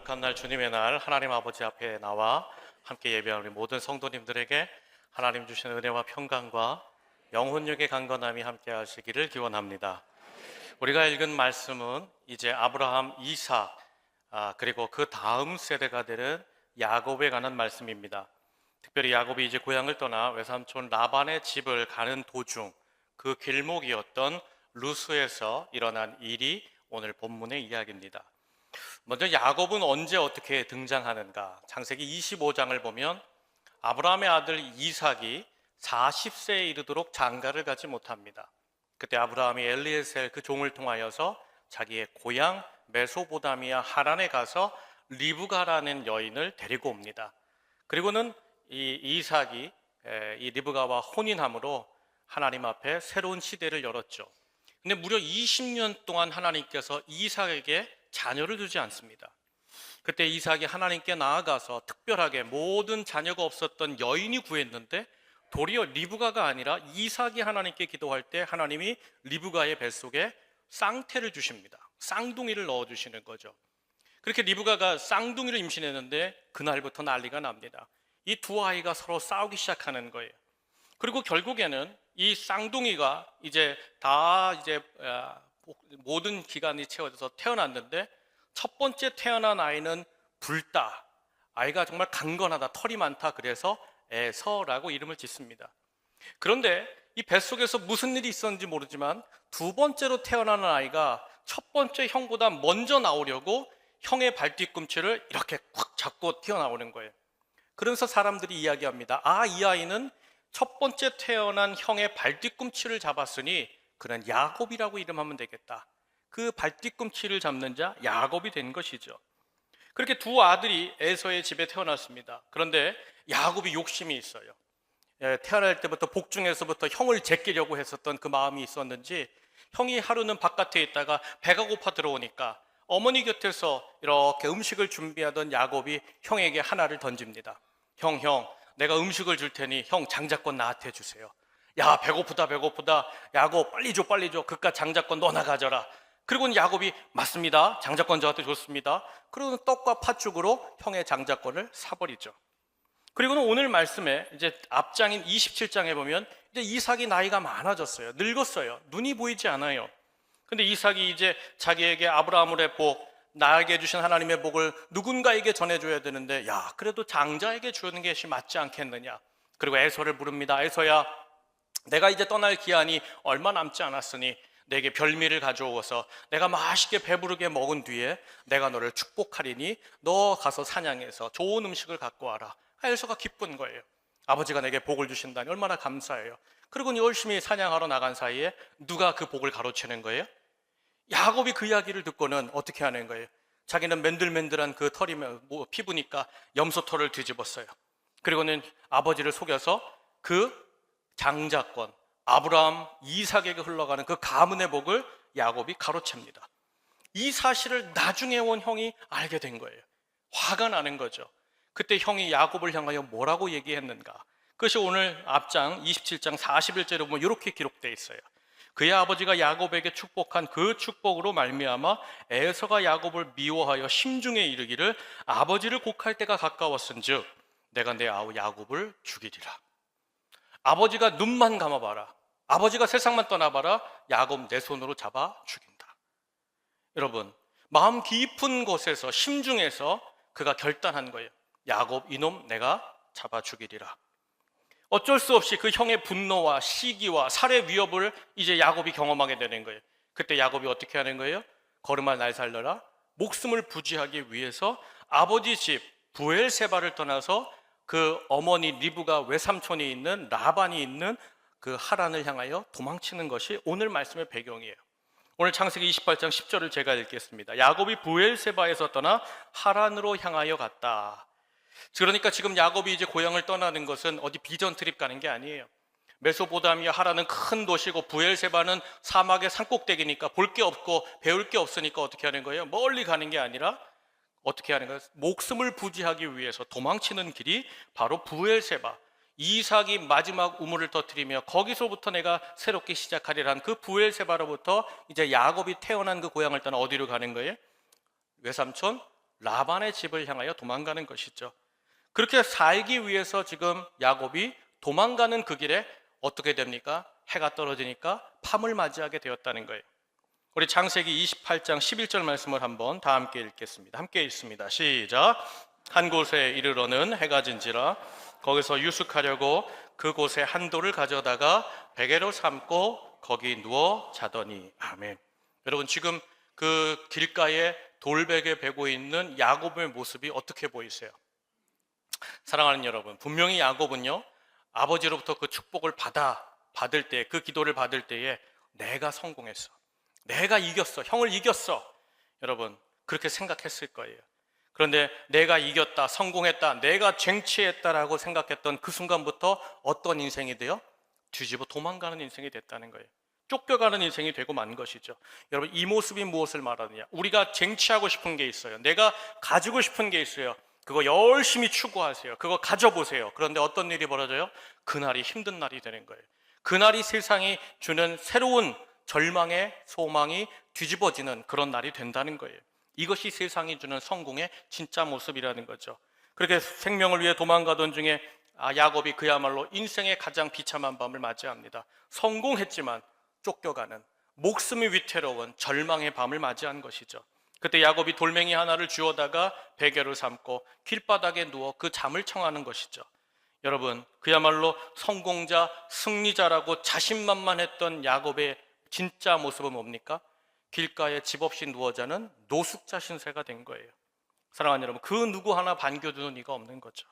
거룩한 날 주님의 날 하나님 아버지 앞에 나와 함께 예배한 우리 모든 성도님들에게 하나님 주시는 은혜와 평강과 영혼력의 강건함이 함께 하시기를 기원합니다. 우리가 읽은 말씀은 이제 아브라함, 이삭 그리고 그 다음 세대가 되는 야곱에 관한 말씀입니다. 특별히 야곱이 이제 고향을 떠나 외삼촌 라반의 집을 가는 도중 그 길목이었던 루스에서 일어난 일이 오늘 본문의 이야기입니다. 먼저 야곱은 언제 어떻게 등장하는가? 창세기 25장을 보면 아브라함의 아들 이삭이 40세에 이르도록 장가를 가지 못합니다. 그때 아브라함이 엘리에셀 그 종을 통하여서 자기의 고향 메소포타미아 하란에 가서 리브가라는 여인을 데리고 옵니다. 그리고는 이 이삭이 이 리브가와 혼인함으로 하나님 앞에 새로운 시대를 열었죠. 근데 무려 20년 동안 하나님께서 이삭에게 자녀를 주지 않습니다. 그때 이삭이 하나님께 나아가서 특별하게 모든 자녀가 없었던 여인이 구했는데 도리어 리브가가 아니라 이삭이 하나님께 기도할 때 하나님이 리브가의 뱃속에 쌍태를 주십니다. 쌍둥이를 넣어주시는 거죠. 그렇게 리브가가 쌍둥이를 임신했는데 그날부터 난리가 납니다. 이 두 아이가 서로 싸우기 시작하는 거예요. 그리고 결국에는 이 쌍둥이가 이제 모든 기간이 채워져서 태어났는데 첫 번째 태어난 아이는 붉다. 아이가 정말 강건하다. 털이 많다. 그래서 에서라고 이름을 짓습니다. 그런데 이 뱃속에서 무슨 일이 있었는지 모르지만 두 번째로 태어나는 아이가 첫 번째 형보다 먼저 나오려고 형의 발뒤꿈치를 이렇게 꽉 잡고 튀어나오는 거예요. 그러면서 사람들이 이야기합니다. 이 아이는 첫 번째 태어난 형의 발뒤꿈치를 잡았으니 그는 야곱이라고 이름하면 되겠다. 그 발뒤꿈치를 잡는 자 야곱이 된 것이죠. 그렇게 두 아들이 에서의 집에 태어났습니다. 그런데 야곱이 욕심이 있어요. 태어날 때부터 복중에서부터 형을 제끼려고 했었던 그 마음이 있었는지 형이 하루는 바깥에 있다가 배가 고파 들어오니까 어머니 곁에서 이렇게 음식을 준비하던 야곱이 형에게 하나를 던집니다. 형, 내가 음식을 줄 테니 형 장자권 나한테 주세요. 야, 배고프다. 야곱 빨리 줘. 그깟 장자권 너나 가져라. 그리고는 야곱이 맞습니다. 장자권 저한테 줬습니다. 그리고는 떡과 팥죽으로 형의 장자권을 사버리죠. 그리고는 오늘 말씀에 이제 앞장인 27장에 보면 이제 이삭이 나이가 많아졌어요. 늙었어요. 눈이 보이지 않아요. 근데 이삭이 이제 자기에게 아브라함의 복, 나에게 주신 하나님의 복을 누군가에게 전해줘야 되는데 그래도 장자에게 주는 것이 맞지 않겠느냐. 그리고 에서를 부릅니다. 에서야, 내가 이제 떠날 기한이 얼마 남지 않았으니 내게 별미를 가져오어서 내가 맛있게 배부르게 먹은 뒤에 내가 너를 축복하리니 너 가서 사냥해서 좋은 음식을 갖고 와라. 에서가 기쁜 거예요. 아버지가 내게 복을 주신다니 얼마나 감사해요. 그리고 열심히 사냥하러 나간 사이에 누가 그 복을 가로채는 거예요? 야곱이 그 이야기를 듣고는 어떻게 하는 거예요? 자기는 맨들맨들한 그 털이 피부니까 염소털을 뒤집었어요. 그리고는 아버지를 속여서 그 장자권 아브라함, 이삭에게 흘러가는 그 가문의 복을 야곱이 가로챕니다. 이 사실을 나중에 온 형이 알게 된 거예요. 화가 나는 거죠. 그때 형이 야곱을 향하여 뭐라고 얘기했는가? 그것이 오늘 앞장 27장 41절에 보면 이렇게 기록되어 있어요. 그의 아버지가 야곱에게 축복한 그 축복으로 말미암아 에서가 야곱을 미워하여 심중에 이르기를 아버지를 곡할 때가 가까웠은즉 내가 내 아우 야곱을 죽이리라. 아버지가 눈만 감아봐라. 아버지가 세상만 떠나봐라. 야곱 내 손으로 잡아 죽인다. 여러분, 마음 깊은 곳에서 심중에서 그가 결단한 거예요. 야곱 이놈 내가 잡아 죽이리라. 어쩔 수 없이 그 형의 분노와 시기와 살해 위협을 이제 야곱이 경험하게 되는 거예요. 그때 야곱이 어떻게 하는 거예요? 걸음아 날 살려라. 목숨을 부지하기 위해서 아버지 집 부엘세바를 떠나서 그 어머니 리브가 외삼촌이 있는 라반이 있는 그 하란을 향하여 도망치는 것이 오늘 말씀의 배경이에요. 오늘 창세기 28장 10절을 제가 읽겠습니다. 야곱이 부엘세바에서 떠나 하란으로 향하여 갔다. 그러니까 지금 야곱이 이제 고향을 떠나는 것은 어디 비전 트립 가는 게 아니에요. 메소포타미아 하란은 큰 도시고 부엘세바는 사막의 산꼭대기니까 볼 게 없고 배울 게 없으니까 어떻게 하는 거예요? 멀리 가는 게 아니라 어떻게 하는 거예요? 목숨을 부지하기 위해서 도망치는 길이 바로 부엘세바. 이삭이 마지막 우물을 터뜨리며 거기서부터 내가 새롭게 시작하리란 그 부엘세바로부터 이제 야곱이 태어난 그 고향을 떠나 어디로 가는 거예요? 외삼촌 라반의 집을 향하여 도망가는 것이죠. 그렇게 살기 위해서 지금 야곱이 도망가는 그 길에 어떻게 됩니까? 해가 떨어지니까 밤을 맞이하게 되었다는 거예요. 우리 창세기 28장 11절 말씀을 한번 다 함께 읽겠습니다. 함께 읽습니다. 시작. 한 곳에 이르러는 해가 진지라 거기서 유숙하려고 그곳에 한 돌을 가져다가 베개로 삼고 거기 누워 자더니. 아멘. 여러분, 지금 그 길가에 돌베개 베고 있는 야곱의 모습이 어떻게 보이세요? 사랑하는 여러분, 분명히 야곱은요, 아버지로부터 그 축복을 받을 때, 그 기도를 받을 때에 내가 성공했어, 내가 이겼어, 형을 이겼어, 여러분 그렇게 생각했을 거예요. 그런데 내가 이겼다, 성공했다, 내가 쟁취했다라고 생각했던 그 순간부터 어떤 인생이 돼요? 뒤집어 도망가는 인생이 됐다는 거예요. 쫓겨가는 인생이 되고 만 것이죠. 여러분, 이 모습이 무엇을 말하느냐? 우리가 쟁취하고 싶은 게 있어요. 내가 가지고 싶은 게 있어요. 그거 열심히 추구하세요. 그거 가져보세요. 그런데 어떤 일이 벌어져요? 그날이 힘든 날이 되는 거예요. 그날이 세상이 주는 새로운 절망의 소망이 뒤집어지는 그런 날이 된다는 거예요. 이것이 세상이 주는 성공의 진짜 모습이라는 거죠. 그렇게 생명을 위해 도망가던 중에 야곱이 그야말로 인생의 가장 비참한 밤을 맞이합니다. 성공했지만 쫓겨가는, 목숨이 위태로운 절망의 밤을 맞이한 것이죠. 그때 야곱이 돌멩이 하나를 주워다가 베개를 삼고 길바닥에 누워 그 잠을 청하는 것이죠. 여러분, 그야말로 성공자, 승리자라고 자신만만했던 야곱의 진짜 모습은 뭡니까? 길가에 집 없이 누워 자는 노숙자 신세가 된 거예요. 사랑하는 여러분, 그 누구 하나 반겨주는 이가 없는 거죠.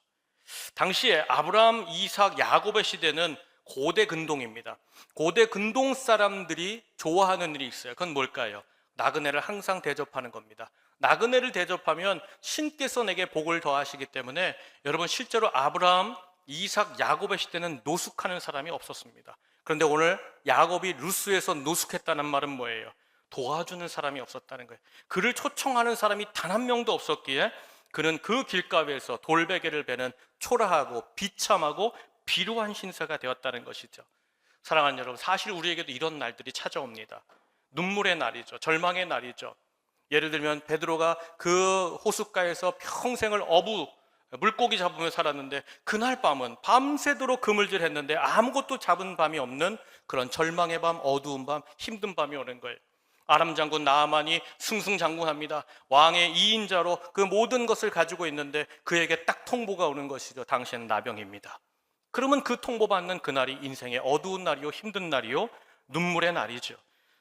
당시에 아브라함, 이삭, 야곱의 시대는 고대 근동입니다. 고대 근동 사람들이 좋아하는 일이 있어요. 그건 뭘까요? 나그네를 항상 대접하는 겁니다. 나그네를 대접하면 신께서 내게 복을 더하시기 때문에 여러분, 실제로 아브라함, 이삭, 야곱의 시대는 노숙하는 사람이 없었습니다. 그런데 오늘 야곱이 루스에서 노숙했다는 말은 뭐예요? 도와주는 사람이 없었다는 거예요. 그를 초청하는 사람이 단 한 명도 없었기에 그는 그 길가에서 돌베개를 베는 초라하고 비참하고 비루한 신세가 되었다는 것이죠. 사랑하는 여러분, 사실 우리에게도 이런 날들이 찾아옵니다. 눈물의 날이죠. 절망의 날이죠. 예를 들면 베드로가 그 호숫가에서 평생을 물고기 잡으며 살았는데 그날 밤은 밤새도록 그물질했는데 아무것도 잡은 밤이 없는 그런 절망의 밤, 어두운 밤, 힘든 밤이 오는 거예요. 아람 장군 나아만이 승승장구합니다. 왕의 2인자로 그 모든 것을 가지고 있는데 그에게 딱 통보가 오는 것이죠. 당신은 나병입니다. 그러면 그 통보받는 그날이 인생의 어두운 날이요, 힘든 날이요, 눈물의 날이죠.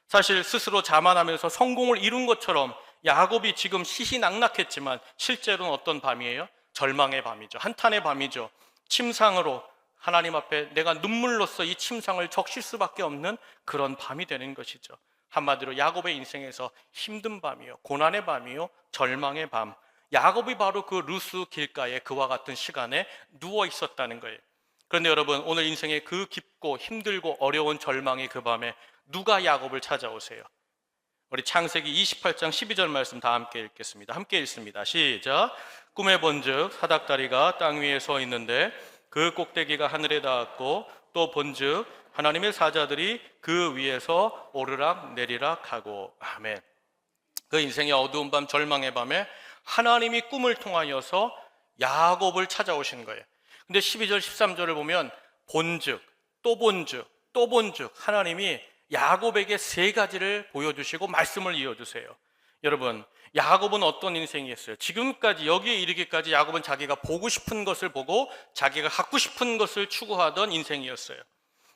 사실 스스로 자만하면서 성공을 이룬 것처럼 야곱이 지금 시시낙낙했지만 실제로는 어떤 밤이에요? 절망의 밤이죠. 한탄의 밤이죠. 침상으로 하나님 앞에 내가 눈물로써 이 침상을 적실 수밖에 없는 그런 밤이 되는 것이죠. 한마디로 야곱의 인생에서 힘든 밤이요, 고난의 밤이요, 절망의 밤. 야곱이 바로 그 루스 길가에 그와 같은 시간에 누워 있었다는 거예요. 그런데 여러분, 오늘 인생의 그 깊고 힘들고 어려운 절망의 그 밤에 누가 야곱을 찾아오세요? 우리 창세기 28장 12절 말씀 다 함께 읽겠습니다. 함께 읽습니다. 시작. 꿈에 본즉 사닥다리가 땅 위에 서 있는데 그 꼭대기가 하늘에 닿았고 또 본즉 하나님의 사자들이 그 위에서 오르락 내리락 하고. 아멘. 그 인생의 어두운 밤, 절망의 밤에 하나님이 꿈을 통하여서 야곱을 찾아오신 거예요. 근데 12절 13절을 보면 본즉, 또 본즉, 또 본즉 하나님이 야곱에게 세 가지를 보여주시고 말씀을 이어주세요. 여러분, 야곱은 어떤 인생이었어요? 지금까지 여기에 이르기까지 야곱은 자기가 보고 싶은 것을 보고 자기가 갖고 싶은 것을 추구하던 인생이었어요.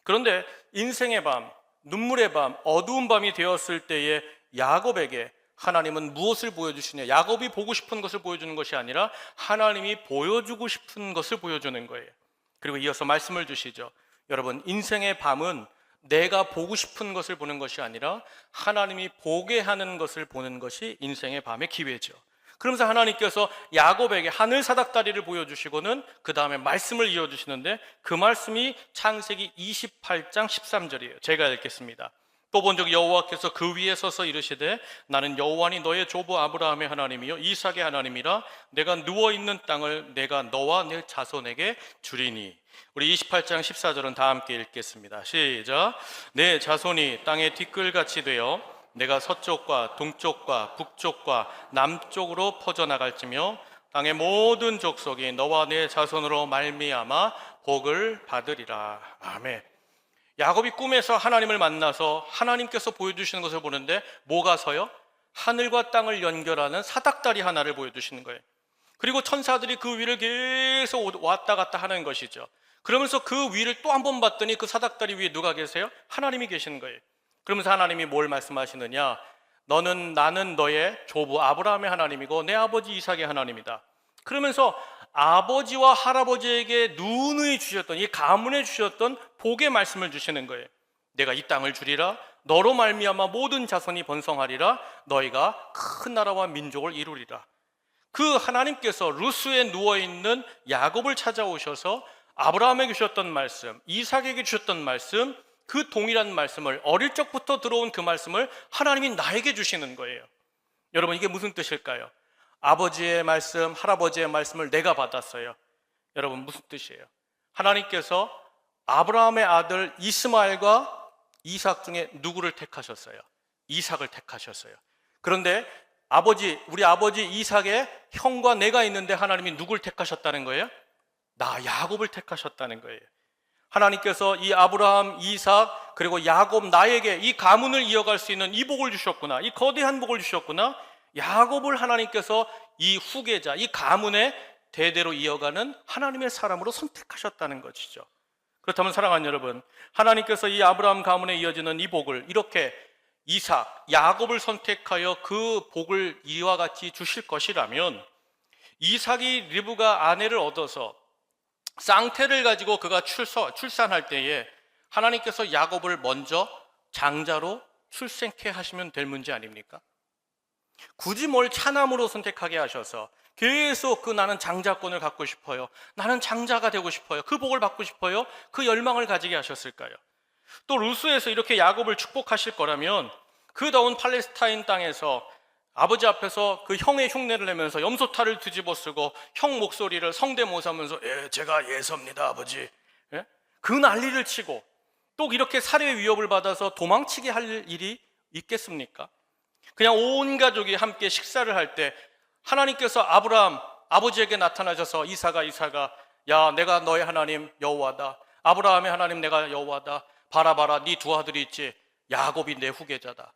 그런데 인생의 밤, 눈물의 밤, 어두운 밤이 되었을 때에 야곱에게 하나님은 무엇을 보여주시냐? 야곱이 보고 싶은 것을 보여주는 것이 아니라 하나님이 보여주고 싶은 것을 보여주는 거예요. 그리고 이어서 말씀을 주시죠. 여러분, 인생의 밤은 내가 보고 싶은 것을 보는 것이 아니라 하나님이 보게 하는 것을 보는 것이 인생의 밤의 기회죠. 그러면서 하나님께서 야곱에게 하늘 사닥다리를 보여주시고는 그 다음에 말씀을 이어주시는데 그 말씀이 창세기 28장 13절이에요. 제가 읽겠습니다. 또 본즉 여호와께서 그 위에 서서 이르시되 나는 여호와니 너의 조부 아브라함의 하나님이요 이삭의 하나님이라. 내가 누워있는 땅을 내가 너와 내 자손에게 주리니. 우리 28장 14절은 다 함께 읽겠습니다. 시작. 내 자손이 땅의 티끌같이 되어 내가 서쪽과 동쪽과 북쪽과 남쪽으로 퍼져나갈지며 땅의 모든 족속이 너와 내 자손으로 말미암아 복을 받으리라. 아멘. 야곱이 꿈에서 하나님을 만나서 하나님께서 보여주시는 것을 보는데 뭐가 서요? 하늘과 땅을 연결하는 사닥다리 하나를 보여주시는 거예요. 그리고 천사들이 그 위를 계속 왔다 갔다 하는 것이죠. 그러면서 그 위를 또 한 번 봤더니 그 사닥다리 위에 누가 계세요? 하나님이 계시는 거예요. 그러면서 하나님이 뭘 말씀하시느냐? 나는 너의 조부 아브라함의 하나님이고 내 아버지 이삭의 하나님이다. 그러면서 아버지와 할아버지에게 누누이 주셨던, 이 가문에 주셨던 복의 말씀을 주시는 거예요. 내가 이 땅을 주리라, 너로 말미암아 모든 자손이 번성하리라, 너희가 큰 나라와 민족을 이루리라. 그 하나님께서 루스에 누워있는 야곱을 찾아오셔서 아브라함에게 주셨던 말씀, 이삭에게 주셨던 말씀, 그 동일한 말씀을, 어릴 적부터 들어온 그 말씀을 하나님이 나에게 주시는 거예요. 여러분, 이게 무슨 뜻일까요? 아버지의 말씀, 할아버지의 말씀을 내가 받았어요. 여러분, 무슨 뜻이에요? 하나님께서 아브라함의 아들 이스마엘과 이삭 중에 누구를 택하셨어요? 이삭을 택하셨어요. 그런데 우리 아버지 이삭의 형과 내가 있는데 하나님이 누굴 택하셨다는 거예요? 나 야곱을 택하셨다는 거예요. 하나님께서 이 아브라함, 이삭, 그리고 야곱, 나에게 이 가문을 이어갈 수 있는 이 복을 주셨구나, 이 거대한 복을 주셨구나. 야곱을 하나님께서 이 후계자, 이 가문의 대대로 이어가는 하나님의 사람으로 선택하셨다는 것이죠. 그렇다면 사랑하는 여러분, 하나님께서 이 아브라함 가문에 이어지는 이 복을 이렇게 이삭, 야곱을 선택하여 그 복을 이와 같이 주실 것이라면, 이삭이 리브가 아내를 얻어서 쌍태를 가지고 그가 출산할 때에 하나님께서 야곱을 먼저 장자로 출생케 하시면 될 문제 아닙니까? 굳이 뭘 차남으로 선택하게 하셔서 계속 나는 장자권을 갖고 싶어요, 나는 장자가 되고 싶어요, 그 복을 받고 싶어요, 그 열망을 가지게 하셨을까요? 또 루스에서 이렇게 야곱을 축복하실 거라면 그 더운 팔레스타인 땅에서 아버지 앞에서 그 형의 흉내를 내면서 염소탈을 뒤집어 쓰고 형 목소리를 성대모사하면서 제가 예서입니다 아버지, 그 난리를 치고 또 이렇게 살해 위협을 받아서 도망치게 할 일이 있겠습니까? 그냥 온 가족이 함께 식사를 할 때 하나님께서 아브라함 아버지에게 나타나셔서 이삭아 야, 내가 너의 하나님 여호와다, 아브라함의 하나님 내가 여호와다, 봐라 네 두 아들이 있지, 야곱이 내 후계자다,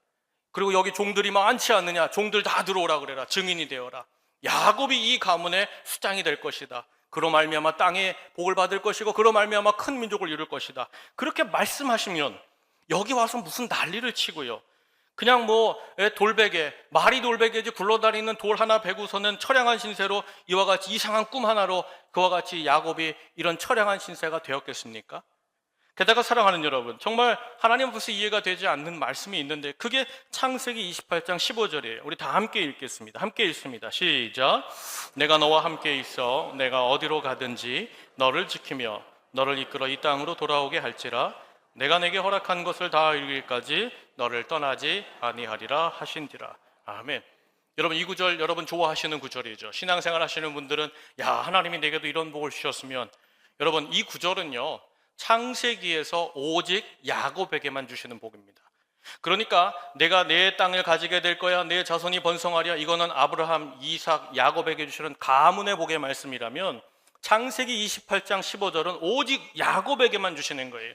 그리고 여기 종들이 많지 않느냐, 종들 다 들어오라 그래라, 증인이 되어라, 야곱이 이 가문의 수장이 될 것이다, 그로 말미암아 땅에 복을 받을 것이고 그로 말미암아 큰 민족을 이룰 것이다. 그렇게 말씀하시면 여기 와서 무슨 난리를 치고요, 그냥 돌베개, 말이 돌베개지 굴러다니는 돌 하나 베고서는 처량한 신세로 이와 같이 이상한 꿈 하나로 그와 같이 야곱이 이런 처량한 신세가 되었겠습니까? 게다가 사랑하는 여러분, 정말 하나님 앞에서 이해가 되지 않는 말씀이 있는데 그게 창세기 28장 15절이에요. 우리 다 함께 읽겠습니다. 함께 읽습니다. 시작. 내가 너와 함께 있어 내가 어디로 가든지 너를 지키며 너를 이끌어 이 땅으로 돌아오게 할지라, 내가 내게 허락한 것을 다 이루기까지 너를 떠나지 아니하리라 하신디라. 아멘. 여러분, 이 구절 여러분 좋아하시는 구절이죠. 신앙생활 하시는 분들은 야, 하나님이 내게도 이런 복을 주셨으면, 여러분 이 구절은요 창세기에서 오직 야곱에게만 주시는 복입니다. 그러니까 내가 내 땅을 가지게 될 거야, 내 자손이 번성하랴, 이거는 아브라함, 이삭, 야곱에게 주시는 가문의 복의 말씀이라면 창세기 28장 15절은 오직 야곱에게만 주시는 거예요.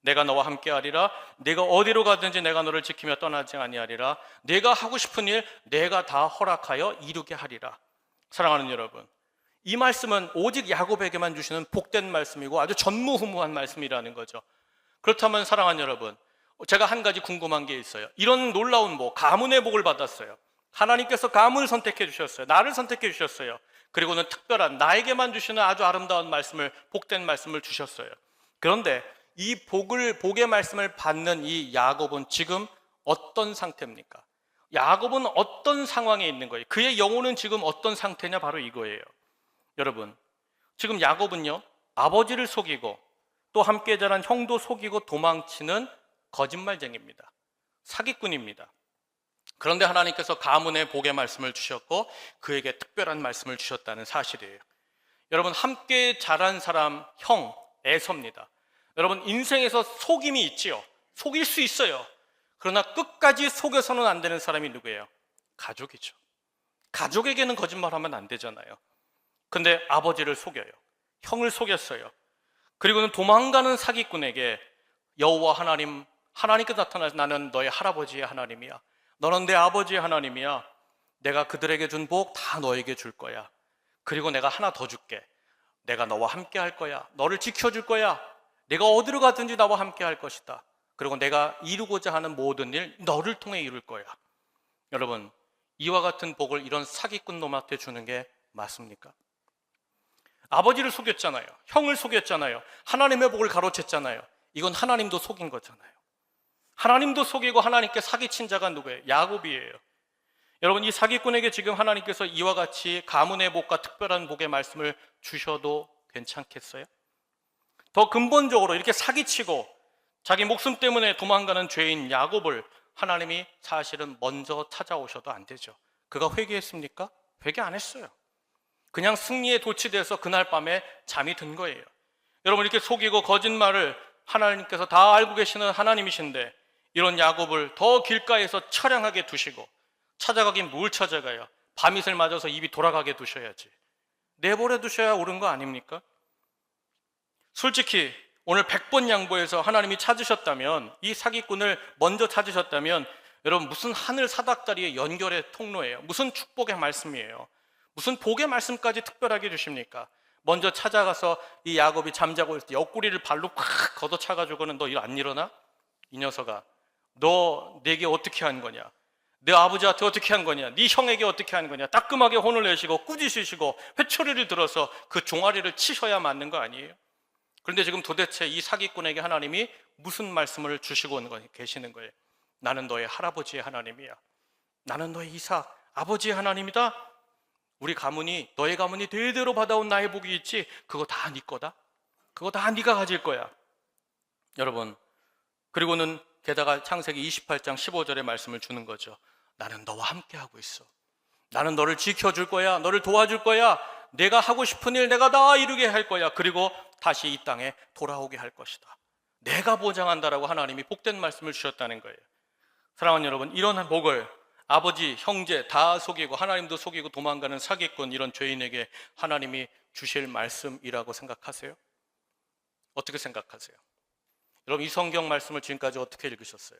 내가 너와 함께하리라, 내가 어디로 가든지 내가 너를 지키며 떠나지 아니하리라, 내가 하고 싶은 일 내가 다 허락하여 이루게 하리라. 사랑하는 여러분, 이 말씀은 오직 야곱에게만 주시는 복된 말씀이고 아주 전무후무한 말씀이라는 거죠. 그렇다면 사랑하는 여러분, 제가 한 가지 궁금한 게 있어요. 이런 놀라운 복, 가문의 복을 받았어요. 하나님께서 가문을 선택해 주셨어요. 나를 선택해 주셨어요. 그리고는 특별한 나에게만 주시는 아주 아름다운 말씀을, 복된 말씀을 주셨어요. 그런데 이 복의 말씀을 받는 이 야곱은 지금 어떤 상태입니까? 야곱은 어떤 상황에 있는 거예요? 그의 영혼은 지금 어떤 상태냐? 바로 이거예요. 여러분, 지금 야곱은요 아버지를 속이고 또 함께 자란 형도 속이고 도망치는 거짓말쟁이입니다. 사기꾼입니다. 그런데 하나님께서 가문의 복의 말씀을 주셨고 그에게 특별한 말씀을 주셨다는 사실이에요. 여러분, 함께 자란 사람 형 에서입니다. 여러분, 인생에서 속임이 있지요. 속일 수 있어요. 그러나 끝까지 속여서는 안 되는 사람이 누구예요? 가족이죠. 가족에게는 거짓말하면 안 되잖아요. 근데 아버지를 속여요. 형을 속였어요. 그리고는 도망가는 사기꾼에게 여호와 하나님, 하나님께서 나타나서 나는 너의 할아버지의 하나님이야. 너는 내 아버지의 하나님이야. 내가 그들에게 준 복 다 너에게 줄 거야. 그리고 내가 하나 더 줄게. 내가 너와 함께 할 거야. 너를 지켜줄 거야. 내가 어디로 가든지 나와 함께 할 것이다. 그리고 내가 이루고자 하는 모든 일 너를 통해 이룰 거야. 여러분, 이와 같은 복을 이런 사기꾼 놈한테 주는 게 맞습니까? 아버지를 속였잖아요. 형을 속였잖아요. 하나님의 복을 가로챘잖아요. 이건 하나님도 속인 거잖아요. 하나님도 속이고 하나님께 사기친 자가 누구예요? 야곱이에요. 여러분, 이 사기꾼에게 지금 하나님께서 이와 같이 가문의 복과 특별한 복의 말씀을 주셔도 괜찮겠어요? 더 근본적으로 이렇게 사기치고 자기 목숨 때문에 도망가는 죄인 야곱을 하나님이 사실은 먼저 찾아오셔도 안 되죠. 그가 회개했습니까? 회개 안 했어요. 그냥 승리에 도취돼서 그날 밤에 잠이 든 거예요. 여러분, 이렇게 속이고 거짓말을 하나님께서 다 알고 계시는 하나님이신데 이런 야곱을 더 길가에서 처량하게 두시고 찾아가긴 뭘 찾아가요? 밤이슬 맞아서 입이 돌아가게 두셔야지. 내버려 두셔야 옳은 거 아닙니까? 솔직히 오늘 100번 양보해서 하나님이 찾으셨다면, 이 사기꾼을 먼저 찾으셨다면 여러분, 무슨 하늘 사닥다리의 연결의 통로예요? 무슨 축복의 말씀이에요? 무슨 복의 말씀까지 특별하게 주십니까? 먼저 찾아가서 이 야곱이 잠자고 있을 때 옆구리를 발로 콱 걷어차가지고는 너 일 안 일어나? 이 녀석아, 너 내게 어떻게 한 거냐? 내 아버지한테 어떻게 한 거냐? 네 형에게 어떻게 한 거냐? 따끔하게 혼을 내시고 꾸짖으시고 회초리를 들어서 그 종아리를 치셔야 맞는 거 아니에요? 그런데 지금 도대체 이 사기꾼에게 하나님이 무슨 말씀을 주시고 계시는 거예요? 나는 너의 할아버지의 하나님이야. 나는 너의 이삭 아버지의 하나님이다. 우리 가문이, 너의 가문이 대대로 받아온 나의 복이 있지, 그거 다 네 거다. 그거 다 네가 가질 거야. 여러분, 그리고는 게다가 창세기 28장 15절의 말씀을 주는 거죠. 나는 너와 함께 하고 있어. 나는 너를 지켜줄 거야. 너를 도와줄 거야. 내가 하고 싶은 일 내가 다 이루게 할 거야. 그리고 다시 이 땅에 돌아오게 할 것이다. 내가 보장한다라고 하나님이 복된 말씀을 주셨다는 거예요. 사랑하는 여러분, 이런 복을 아버지, 형제 다 속이고 하나님도 속이고 도망가는 사기꾼, 이런 죄인에게 하나님이 주실 말씀이라고 생각하세요? 어떻게 생각하세요? 여러분, 이 성경 말씀을 지금까지 어떻게 읽으셨어요?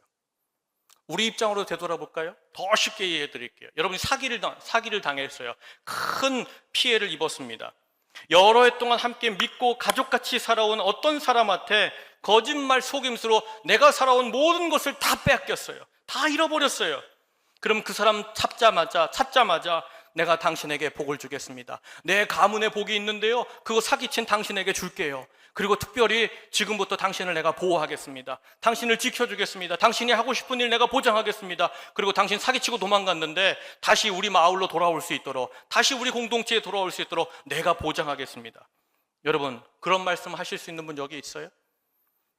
우리 입장으로 되돌아볼까요? 더 쉽게 이해해 드릴게요. 여러분이 사기를 당했어요. 큰 피해를 입었습니다. 여러 해 동안 함께 믿고 가족같이 살아온 어떤 사람한테 거짓말 속임수로 내가 살아온 모든 것을 다 빼앗겼어요. 다 잃어버렸어요. 그럼 그 사람 찾자마자 내가 당신에게 복을 주겠습니다. 내 가문에 복이 있는데요, 그거 사기친 당신에게 줄게요. 그리고 특별히 지금부터 당신을 내가 보호하겠습니다. 당신을 지켜주겠습니다. 당신이 하고 싶은 일 내가 보장하겠습니다. 그리고 당신 사기치고 도망갔는데 다시 우리 마을로 돌아올 수 있도록, 다시 우리 공동체에 돌아올 수 있도록 내가 보장하겠습니다. 여러분, 그런 말씀 하실 수 있는 분 여기 있어요?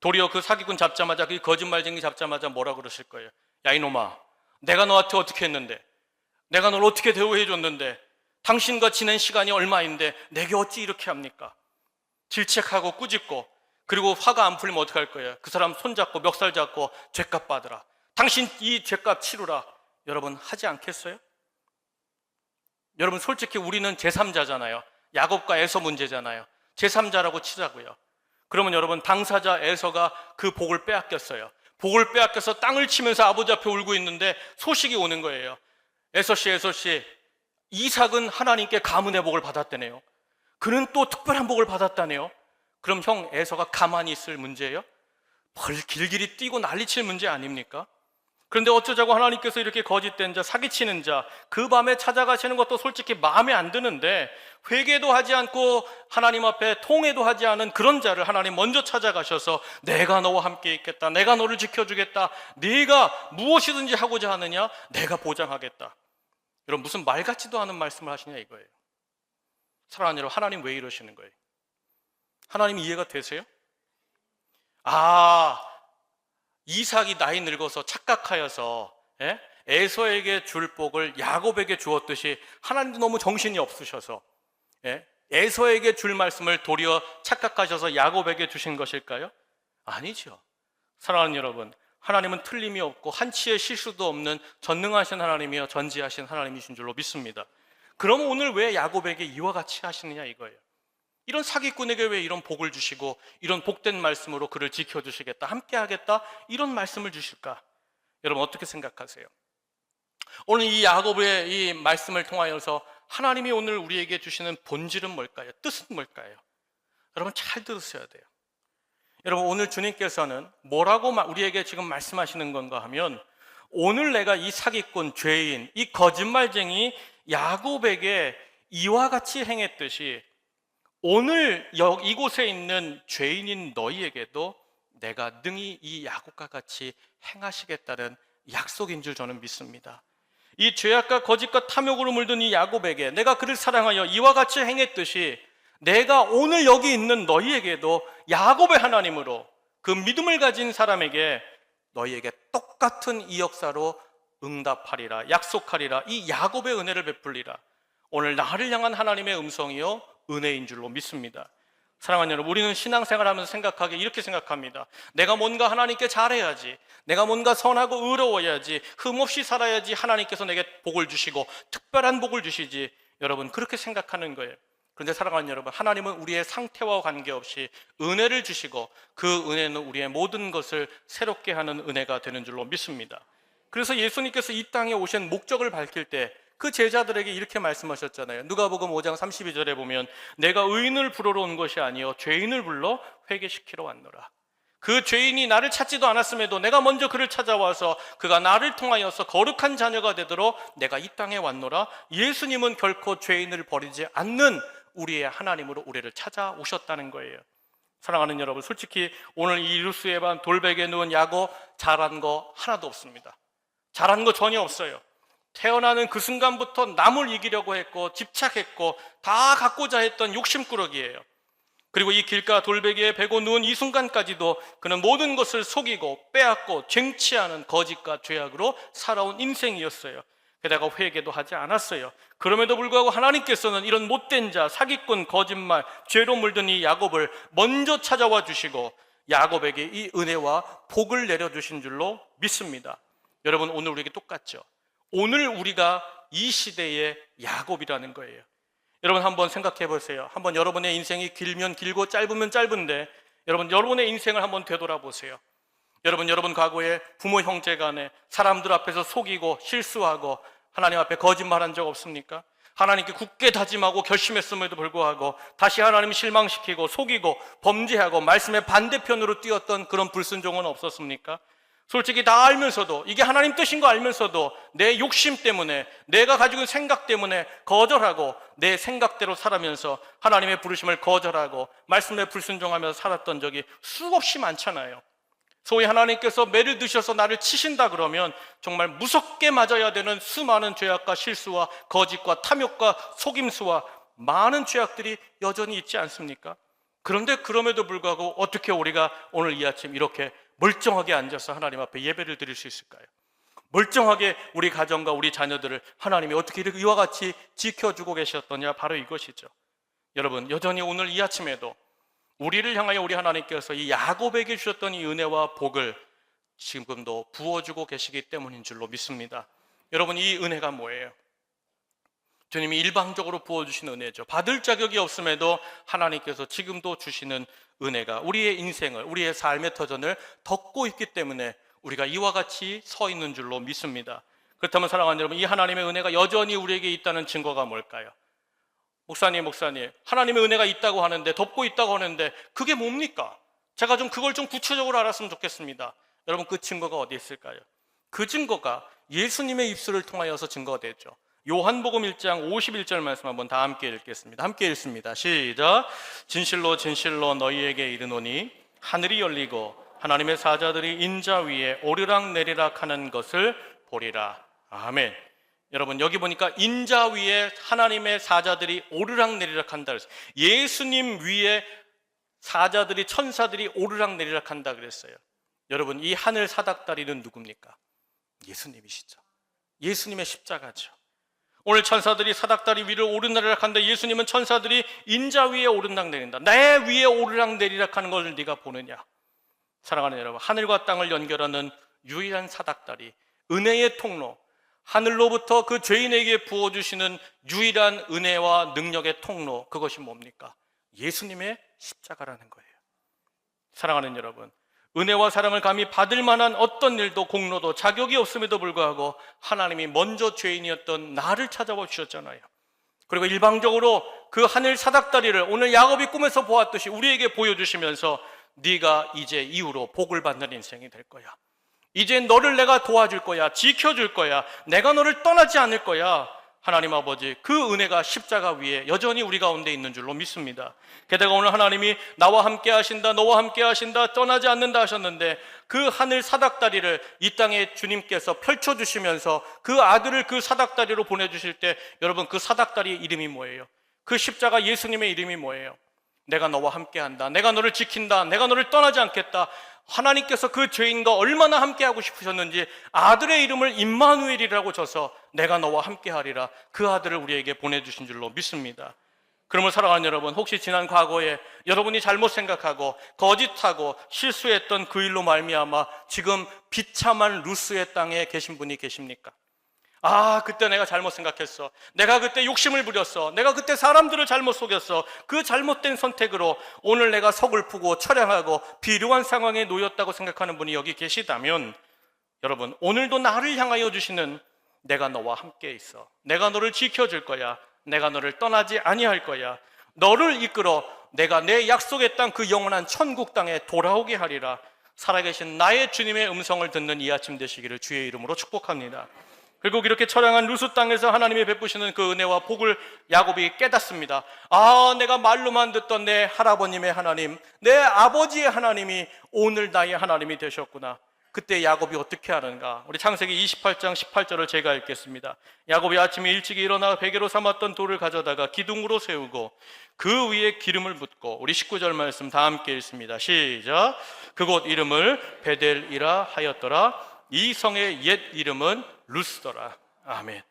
도리어 그 사기꾼 잡자마자, 그 거짓말쟁이 잡자마자 뭐라 그러실 거예요? 야, 이놈아, 내가 너한테 어떻게 했는데, 내가 널 어떻게 대우해 줬는데, 당신과 지낸 시간이 얼마인데 내게 어찌 이렇게 합니까? 질책하고 꾸짖고, 그리고 화가 안 풀리면 어떡할 거예요? 그 사람 손잡고 멱살 잡고 죄값 받으라, 당신 이 죄값 치르라, 여러분 하지 않겠어요? 여러분, 솔직히 우리는 제3자잖아요. 야곱과 에서 문제잖아요. 제3자라고 치자고요. 그러면 여러분, 당사자 에서가 그 복을 빼앗겼어요. 복을 빼앗겨서 땅을 치면서 아버지 앞에 울고 있는데 소식이 오는 거예요. 에서 씨, 이삭은 하나님께 가문의 복을 받았다네요. 그는 또 특별한 복을 받았다네요. 그럼 형 에서가 가만히 있을 문제예요? 벌 길길이 뛰고 난리칠 문제 아닙니까? 그런데 어쩌자고 하나님께서 이렇게 거짓된 자, 사기치는 자, 그 밤에 찾아가시는 것도 솔직히 마음에 안 드는데, 회개도 하지 않고 하나님 앞에 통회도 하지 않은 그런 자를 하나님 먼저 찾아가셔서 내가 너와 함께 있겠다, 내가 너를 지켜주겠다, 네가 무엇이든지 하고자 하느냐 내가 보장하겠다. 여러분, 무슨 말 같지도 않은 말씀을 하시냐 이거예요. 사랑하는 여러분, 하나님 왜 이러시는 거예요? 하나님 이해가 되세요? 이삭이 나이 늙어서 착각하여서 에서에게 줄 복을 야곱에게 주었듯이 하나님도 너무 정신이 없으셔서 에서에게 줄 말씀을 도리어 착각하셔서 야곱에게 주신 것일까요? 아니죠. 사랑하는 여러분, 하나님은 틀림이 없고 한치의 실수도 없는 전능하신 하나님이여 전지하신 하나님이신 줄로 믿습니다. 그럼 오늘 왜 야곱에게 이와 같이 하시느냐 이거예요. 이런 사기꾼에게 왜 이런 복을 주시고 이런 복된 말씀으로 그를 지켜주시겠다, 함께 하겠다, 이런 말씀을 주실까? 여러분 어떻게 생각하세요? 오늘 이 야곱의 이 말씀을 통하여서 하나님이 오늘 우리에게 주시는 본질은 뭘까요? 뜻은 뭘까요? 여러분 잘 들으셔야 돼요. 여러분 오늘 주님께서는 뭐라고 우리에게 지금 말씀하시는 건가 하면, 오늘 내가 이 사기꾼, 죄인, 이 거짓말쟁이 야곱에게 이와 같이 행했듯이 오늘 이곳에 있는 죄인인 너희에게도 내가 능히 이 야곱과 같이 행하시겠다는 약속인 줄 저는 믿습니다. 이 죄악과 거짓과 탐욕으로 물든 이 야곱에게 내가 그를 사랑하여 이와 같이 행했듯이 내가 오늘 여기 있는 너희에게도 야곱의 하나님으로 그 믿음을 가진 사람에게 너희에게 똑같은 이 역사로 응답하리라, 약속하리라, 이 야곱의 은혜를 베풀리라. 오늘 나를 향한 하나님의 음성이요 은혜인 줄로 믿습니다. 사랑하는 여러분, 우리는 신앙생활하면서 생각하기에 이렇게 생각합니다. 내가 뭔가 하나님께 잘해야지, 내가 뭔가 선하고 의로워야지, 흠없이 살아야지 하나님께서 내게 복을 주시고 특별한 복을 주시지. 여러분 그렇게 생각하는 거예요. 그런데 사랑하는 여러분, 하나님은 우리의 상태와 관계없이 은혜를 주시고 그 은혜는 우리의 모든 것을 새롭게 하는 은혜가 되는 줄로 믿습니다. 그래서 예수님께서 이 땅에 오신 목적을 밝힐 때 그 제자들에게 이렇게 말씀하셨잖아요. 누가복음 5장 32절에 보면 내가 의인을 부르러 온 것이 아니요 죄인을 불러 회개시키러 왔노라. 그 죄인이 나를 찾지도 않았음에도 내가 먼저 그를 찾아와서 그가 나를 통하여서 거룩한 자녀가 되도록 내가 이 땅에 왔노라. 예수님은 결코 죄인을 버리지 않는 우리의 하나님으로 우리를 찾아오셨다는 거예요. 사랑하는 여러분, 솔직히 오늘 이 루스의 반 돌베개에 누운 야곱 잘한 거 하나도 없습니다. 잘한 거 전혀 없어요. 태어나는 그 순간부터 남을 이기려고 했고 집착했고 다 갖고자 했던 욕심꾸러기예요. 그리고 이 길가 돌베개에 베고 누운 이 순간까지도 그는 모든 것을 속이고 빼앗고 쟁취하는 거짓과 죄악으로 살아온 인생이었어요. 게다가 회개도 하지 않았어요. 그럼에도 불구하고 하나님께서는 이런 못된 자, 사기꾼, 거짓말, 죄로 물든 이 야곱을 먼저 찾아와 주시고 야곱에게 이 은혜와 복을 내려주신 줄로 믿습니다. 여러분 오늘 우리에게 똑같죠? 오늘 우리가 이 시대의 야곱이라는 거예요. 여러분 한번 생각해 보세요. 한번 여러분의 인생이 길면 길고 짧으면 짧은데 여러분의 인생을 한번 되돌아보세요. 여러분 과거에 부모 형제 간에 사람들 앞에서 속이고 실수하고 하나님 앞에 거짓말한 적 없습니까? 하나님께 굳게 다짐하고 결심했음에도 불구하고 다시 하나님 실망시키고 속이고 범죄하고 말씀의 반대편으로 뛰었던 그런 불순종은 없었습니까? 솔직히 다 알면서도, 이게 하나님 뜻인 거 알면서도 내 욕심 때문에, 내가 가지고 있는 생각 때문에 거절하고 내 생각대로 살아면서 하나님의 부르심을 거절하고 말씀에 불순종하면서 살았던 적이 수없이 많잖아요. 소위 하나님께서 매를 드셔서 나를 치신다 그러면 정말 무섭게 맞아야 되는 수많은 죄악과 실수와 거짓과 탐욕과 속임수와 많은 죄악들이 여전히 있지 않습니까? 그런데 그럼에도 불구하고 어떻게 우리가 오늘 이 아침 이렇게 멀쩡하게 앉아서 하나님 앞에 예배를 드릴 수 있을까요? 멀쩡하게 우리 가정과 우리 자녀들을 하나님이 어떻게 이와 같이 지켜주고 계셨더냐? 바로 이것이죠. 여러분 여전히 오늘 이 아침에도 우리를 향하여 우리 하나님께서 이 야곱에게 주셨던 이 은혜와 복을 지금도 부어주고 계시기 때문인 줄로 믿습니다. 여러분 이 은혜가 뭐예요? 주님이 일방적으로 부어주신 은혜죠. 받을 자격이 없음에도 하나님께서 지금도 주시는 은혜가 우리의 인생을, 우리의 삶의 터전을 덮고 있기 때문에 우리가 이와 같이 서 있는 줄로 믿습니다. 그렇다면 사랑하는 여러분, 이 하나님의 은혜가 여전히 우리에게 있다는 증거가 뭘까요? 목사님, 하나님의 은혜가 있다고 하는데, 덮고 있다고 하는데 그게 뭡니까? 제가 그걸 좀 구체적으로 알았으면 좋겠습니다. 여러분 그 증거가 어디 있을까요? 그 증거가 예수님의 입술을 통하여서 증거가 되죠. 요한복음 1장 51절 말씀 한번 다 함께 읽겠습니다. 함께 읽습니다. 시작. 진실로 진실로 너희에게 이르노니 하늘이 열리고 하나님의 사자들이 인자 위에 오르락내리락 하는 것을 보리라. 아멘. 여러분 여기 보니까 인자 위에 하나님의 사자들이 오르락내리락 한다 그랬어요. 예수님 위에 사자들이, 천사들이 오르락내리락 한다 그랬어요. 여러분 이 하늘 사닥다리는 누굽니까? 예수님이시죠. 예수님의 십자가죠. 오늘 천사들이 사닥다리 위를 오르락내리락 한다. 예수님은 천사들이 인자 위에 오르락내린다. 내 위에 오르락내리락 하는 것을 네가 보느냐? 사랑하는 여러분, 하늘과 땅을 연결하는 유일한 사닥다리, 은혜의 통로, 하늘로부터 그 죄인에게 부어주시는 유일한 은혜와 능력의 통로, 그것이 뭡니까? 예수님의 십자가라는 거예요. 사랑하는 여러분, 은혜와 사랑을 감히 받을 만한 어떤 일도 공로도 자격이 없음에도 불구하고 하나님이 먼저 죄인이었던 나를 찾아와 주셨잖아요. 그리고 일방적으로 그 하늘 사닥다리를 오늘 야곱이 꿈에서 보았듯이 우리에게 보여주시면서 네가 이제 이후로 복을 받는 인생이 될 거야. 이제 너를 내가 도와줄 거야. 지켜줄 거야. 내가 너를 떠나지 않을 거야. 하나님 아버지, 그 은혜가 십자가 위에 여전히 우리 가운데 있는 줄로 믿습니다. 게다가 오늘 하나님이 나와 함께 하신다, 너와 함께 하신다, 떠나지 않는다 하셨는데 그 하늘 사닥다리를 이 땅에 주님께서 펼쳐주시면서 그 아들을 그 사닥다리로 보내주실 때 여러분, 그 사닥다리의 이름이 뭐예요? 그 십자가 예수님의 이름이 뭐예요? 내가 너와 함께 한다, 내가 너를 지킨다, 내가 너를 떠나지 않겠다. 하나님께서 그 죄인과 얼마나 함께하고 싶으셨는지 아들의 이름을 임마누엘이라고 줘서 내가 너와 함께하리라, 그 아들을 우리에게 보내주신 줄로 믿습니다. 그러므로 사랑하는 여러분, 혹시 지난 과거에 여러분이 잘못 생각하고 거짓하고 실수했던 그 일로 말미암아 지금 비참한 루스의 땅에 계신 분이 계십니까? 아, 그때 내가 잘못 생각했어. 내가 그때 욕심을 부렸어. 내가 그때 사람들을 잘못 속였어. 그 잘못된 선택으로 오늘 내가 서글프고 처량하고 비료한 상황에 놓였다고 생각하는 분이 여기 계시다면 여러분, 오늘도 나를 향하여 주시는 내가 너와 함께 있어. 내가 너를 지켜줄 거야. 내가 너를 떠나지 아니할 거야. 너를 이끌어 내가 내 약속의 땅, 그 영원한 천국 땅에 돌아오게 하리라. 살아계신 나의 주님의 음성을 듣는 이 아침 되시기를 주의 이름으로 축복합니다. 결국 이렇게 처량한 루스 땅에서 하나님이 베푸시는 그 은혜와 복을 야곱이 깨닫습니다. 아, 내가 말로만 듣던 내 할아버님의 하나님, 내 아버지의 하나님이 오늘 나의 하나님이 되셨구나. 그때 야곱이 어떻게 하는가? 우리 창세기 28장 18절을 제가 읽겠습니다. 야곱이 아침에 일찍 일어나 베개로 삼았던 돌을 가져다가 기둥으로 세우고 그 위에 기름을 붓고, 우리 19절 말씀 다 함께 읽습니다. 시작. 그곳 이름을 베델이라 하였더라. 이 성의 옛 이름은 루스더라. 아멘.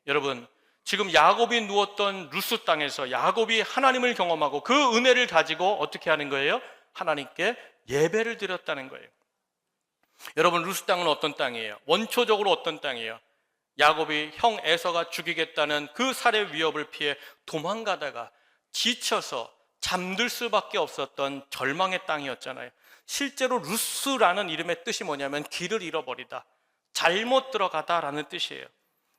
여러분, 지금 야곱이 누웠던 루스 땅에서 야곱이 하나님을 경험하고 그 은혜를 가지고 어떻게 하는 거예요? 하나님께 예배를 드렸다는 거예요. 여러분, 루스 땅은 어떤 땅이에요? 원초적으로 어떤 땅이에요? 야곱이 형 에서가 죽이겠다는 그 살해 위협을 피해 도망가다가 지쳐서 잠들 수밖에 없었던 절망의 땅이었잖아요. 실제로 루스라는 이름의 뜻이 뭐냐면 길을 잃어버리다, 잘못 들어가다라는 뜻이에요.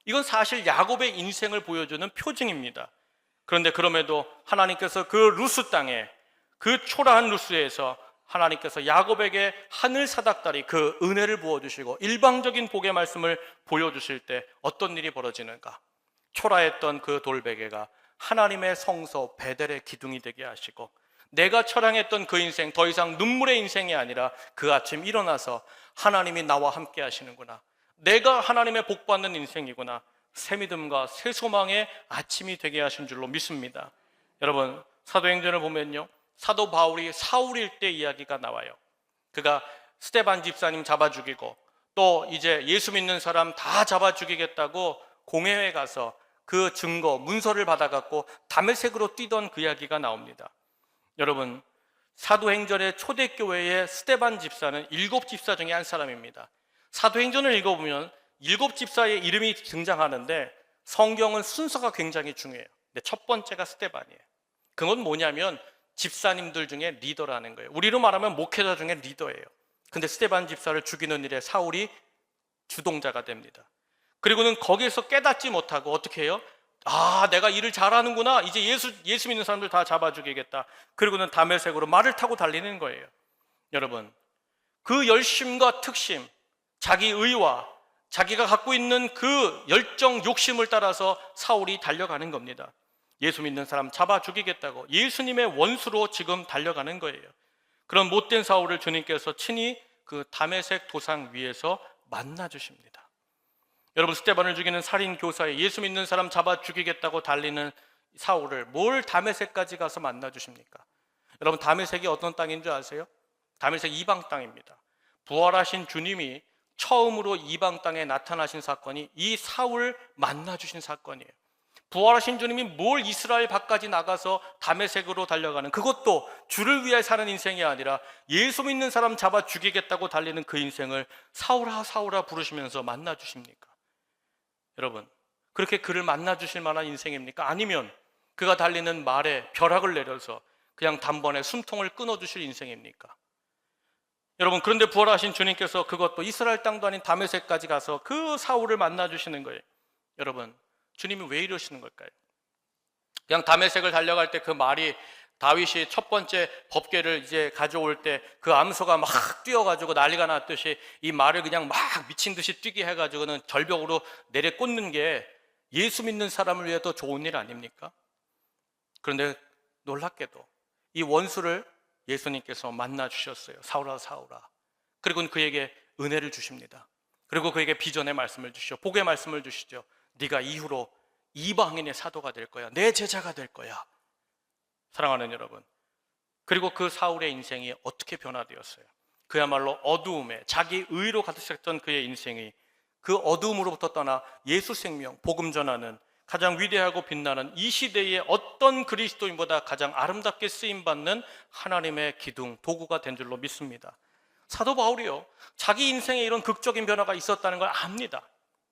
이건 사실 야곱의 인생을 보여주는 표징입니다. 그런데 그럼에도 하나님께서 그 루스 땅에, 그 초라한 루스에서 하나님께서 야곱에게 하늘 사닥다리, 그 은혜를 부어주시고 일방적인 복의 말씀을 보여주실 때 어떤 일이 벌어지는가? 초라했던 그 돌베개가 하나님의 성소 베델의 기둥이 되게 하시고, 내가 처량했던 그 인생, 더 이상 눈물의 인생이 아니라 그 아침 일어나서 하나님이 나와 함께 하시는구나, 내가 하나님의 복받는 인생이구나, 새 믿음과 새 소망의 아침이 되게 하신 줄로 믿습니다. 여러분, 사도행전을 보면요, 사도 바울이 사울일 때 이야기가 나와요. 그가 스데반 집사님 잡아 죽이고 또 이제 예수 믿는 사람 다 잡아 죽이겠다고 공회에 가서 그 증거, 문서를 받아갖고 다메섹으로 뛰던 그 이야기가 나옵니다. 여러분, 사도행전의 초대교회의 스데반 집사는 7집사 중에 한 사람입니다. 사도행전을 읽어보면 7집사의 이름이 등장하는데 성경은 순서가 굉장히 중요해요. 근데 첫 번째가 스데반이에요. 그건 뭐냐면 집사님들 중에 리더라는 거예요. 우리로 말하면 목회자 중에 리더예요. 근데 스데반 집사를 죽이는 일에 사울이 주동자가 됩니다. 그리고는 거기에서 깨닫지 못하고 어떻게 해요? 아, 내가 일을 잘하는구나, 이제 예수 믿는 사람들 다 잡아 죽이겠다. 그리고는 다메섹으로 말을 타고 달리는 거예요. 여러분, 그 열심과 특심, 자기 의와 자기가 갖고 있는 그 열정, 욕심을 따라서 사울이 달려가는 겁니다. 예수 믿는 사람 잡아 죽이겠다고 예수님의 원수로 지금 달려가는 거예요. 그런 못된 사울을 주님께서 친히 그 다메섹 도상 위에서 만나 주십니다. 여러분, 스데반을 죽이는 살인 교사에 예수 믿는 사람 잡아 죽이겠다고 달리는 사울을 뭘 다메섹까지 가서 만나 주십니까? 여러분, 다메섹이 어떤 땅인 줄 아세요? 다메섹 이방 땅입니다. 부활하신 주님이 처음으로 이방 땅에 나타나신 사건이 이 사울 만나 주신 사건이에요. 부활하신 주님이 뭘 이스라엘 밖까지 나가서 다메섹으로 달려가는, 그것도 주를 위해 사는 인생이 아니라 예수 믿는 사람 잡아 죽이겠다고 달리는 그 인생을 사울아 사울아 부르시면서 만나 주십니까? 여러분, 그렇게 그를 만나 주실 만한 인생입니까? 아니면 그가 달리는 말에 벼락을 내려서 그냥 단번에 숨통을 끊어 주실 인생입니까? 여러분, 그런데 부활하신 주님께서 그것도 이스라엘 땅도 아닌 다메섹까지 가서 그 사울을 만나 주시는 거예요. 여러분, 주님이 왜 이러시는 걸까요? 그냥 다메섹을 달려갈 때 그 말이, 다윗이 첫 번째 법궤를 이제 가져올 때 그 암소가 막 뛰어가지고 난리가 났듯이 이 말을 그냥 막 미친 듯이 뛰게 해가지고는 절벽으로 내려 꽂는 게 예수 믿는 사람을 위해 더 좋은 일 아닙니까? 그런데 놀랍게도 이 원수를 예수님께서 만나 주셨어요. 사울아 사울아. 그리고 그에게 은혜를 주십니다. 그리고 그에게 비전의 말씀을 주시죠. 복의 말씀을 주시죠. 네가 이후로 이방인의 사도가 될 거야. 내 제자가 될 거야. 사랑하는 여러분, 그리고 그 사울의 인생이 어떻게 변화되었어요? 그야말로 어두움에 자기 의로 가득했던 그의 인생이 그 어두움으로부터 떠나 예수 생명, 복음 전하는 가장 위대하고 빛나는 이 시대의 어떤 그리스도인보다 가장 아름답게 쓰임받는 하나님의 기둥, 도구가 된 줄로 믿습니다. 사도 바울이요, 자기 인생에 이런 극적인 변화가 있었다는 걸 압니다.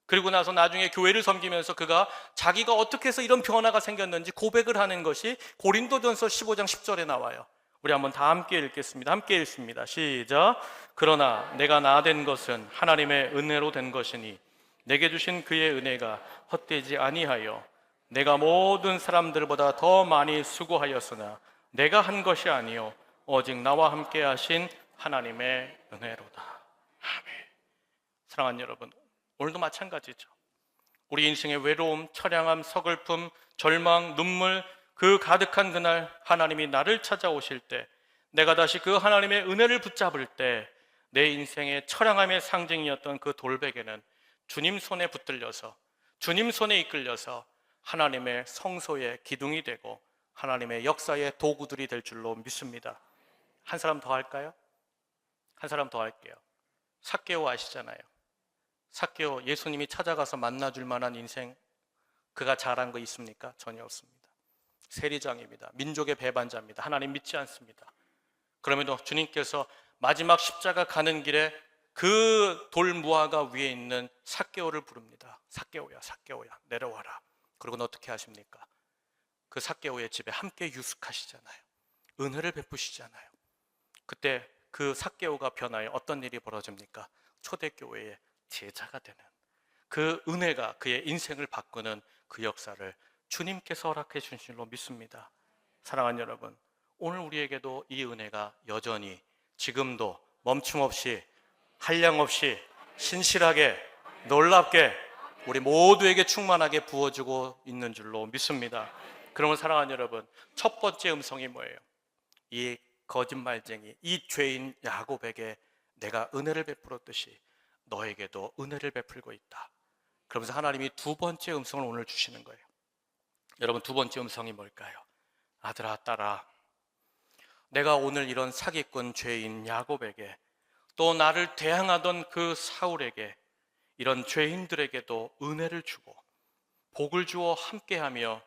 그리고 나서 나중에 교회를 섬기면서 그가 자기가 어떻게 해서 이런 변화가 생겼는지 고백을 하는 것이 고린도전서 15장 10절에 나와요. 우리 한번 다 함께 읽겠습니다. 함께 읽습니다. 시작. 그러나 내가 나 된 것은 하나님의 은혜로 된 것이니 내게 주신 그의 은혜가 헛되지 아니하여 내가 모든 사람들보다 더 많이 수고하였으나 내가 한 것이 아니요 오직 나와 함께 하신 하나님의 은혜로다. 아멘. 사랑하는 여러분, 오늘도 마찬가지죠. 우리 인생의 외로움, 처량함, 서글픔, 절망, 눈물, 그 가득한 그날 하나님이 나를 찾아오실 때, 내가 다시 그 하나님의 은혜를 붙잡을 때 내 인생의 처량함의 상징이었던 그 돌베개는 주님 손에 붙들려서, 주님 손에 이끌려서 하나님의 성소의 기둥이 되고 하나님의 역사의 도구들이 될 줄로 믿습니다. 한 사람 더 할까요? 한 사람 더 할게요. 삭개오 아시잖아요. 삭개오, 예수님이 찾아가서 만나줄 만한 인생 그가 잘한 거 있습니까? 전혀 없습니다. 세리장입니다. 민족의 배반자입니다. 하나님 믿지 않습니다. 그럼에도 주님께서 마지막 십자가 가는 길에 그 돌무화과 위에 있는 삭개오를 부릅니다. 삭개오야, 삭개오야, 내려와라. 그리고는 어떻게 하십니까? 그 삭개오의 집에 함께 유숙하시잖아요. 은혜를 베푸시잖아요. 그때 그 삭개오가 변하여 어떤 일이 벌어집니까? 초대교회의 제자가 되는, 그 은혜가 그의 인생을 바꾸는 그 역사를 주님께서 허락해 주신 줄로 믿습니다. 사랑하는 여러분, 오늘 우리에게도 이 은혜가 여전히 지금도 멈춤없이 한량없이 신실하게 놀랍게 우리 모두에게 충만하게 부어주고 있는 줄로 믿습니다. 그러면 사랑하는 여러분, 첫 번째 음성이 뭐예요? 이 거짓말쟁이, 이 죄인 야곱에게 내가 은혜를 베풀었듯이 너에게도 은혜를 베풀고 있다. 그러면서 하나님이 두 번째 음성을 오늘 주시는 거예요. 여러분, 두 번째 음성이 뭘까요? 아들아, 딸아, 내가 오늘 이런 사기꾼 죄인 야곱에게, 또 나를 대항하던 그 사울에게, 이런 죄인들에게도 은혜를 주고 복을 주어 함께하며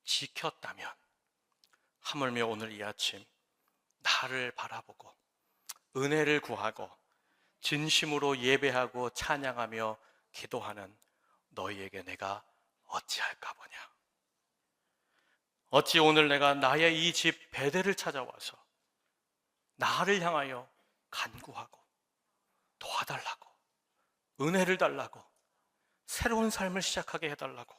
지켰다면, 하물며 오늘 이 아침 나를 바라보고 은혜를 구하고 진심으로 예배하고 찬양하며 기도하는 너희에게 내가 어찌할까 보냐. 어찌 오늘 내가 나의 이 집 베델을 찾아와서 나를 향하여 간구하고 도와달라고, 은혜를 달라고, 새로운 삶을 시작하게 해달라고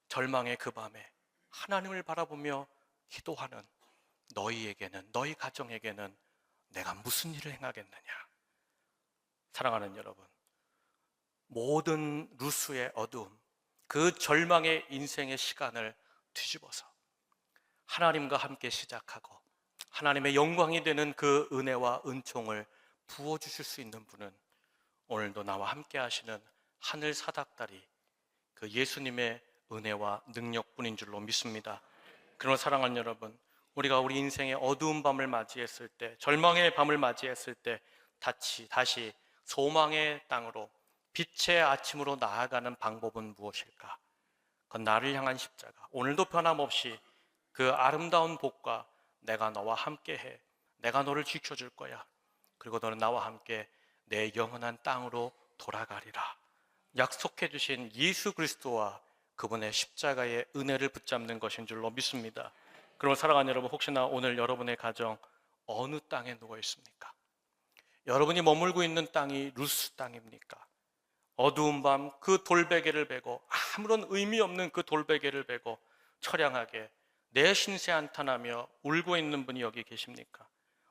절망의 그 밤에 하나님을 바라보며 기도하는 너희에게는, 너희 가정에게는 내가 무슨 일을 행하겠느냐. 사랑하는 여러분, 모든 루스의 어두움, 그 절망의 인생의 시간을 뒤집어서 하나님과 함께 시작하고 하나님의 영광이 되는 그 은혜와 은총을 부어주실 수 있는 분은 오늘도 나와 함께 하시는 하늘 사닥다리, 그 예수님의 은혜와 능력뿐인 줄로 믿습니다. 그런 사랑하는 여러분, 우리가 우리 인생의 어두운 밤을 맞이했을 때, 절망의 밤을 맞이했을 때 다시 소망의 땅으로, 빛의 아침으로 나아가는 방법은 무엇일까? 그 나를 향한 십자가, 오늘도 변함없이 그 아름다운 복과 내가 너와 함께해, 내가 너를 지켜줄 거야, 그리고 너는 나와 함께 내 영원한 땅으로 돌아가리라 약속해 주신 예수 그리스도와 그분의 십자가의 은혜를 붙잡는 것인 줄로 믿습니다. 그럼 사랑하는 여러분, 혹시나 오늘 여러분의 가정 어느 땅에 누워 있습니까? 여러분이 머물고 있는 땅이 루스 땅입니까? 어두운 밤 그 돌베개를 베고, 아무런 의미 없는 그 돌베개를 베고 처량하게 내 신세 한탄하며 울고 있는 분이 여기 계십니까?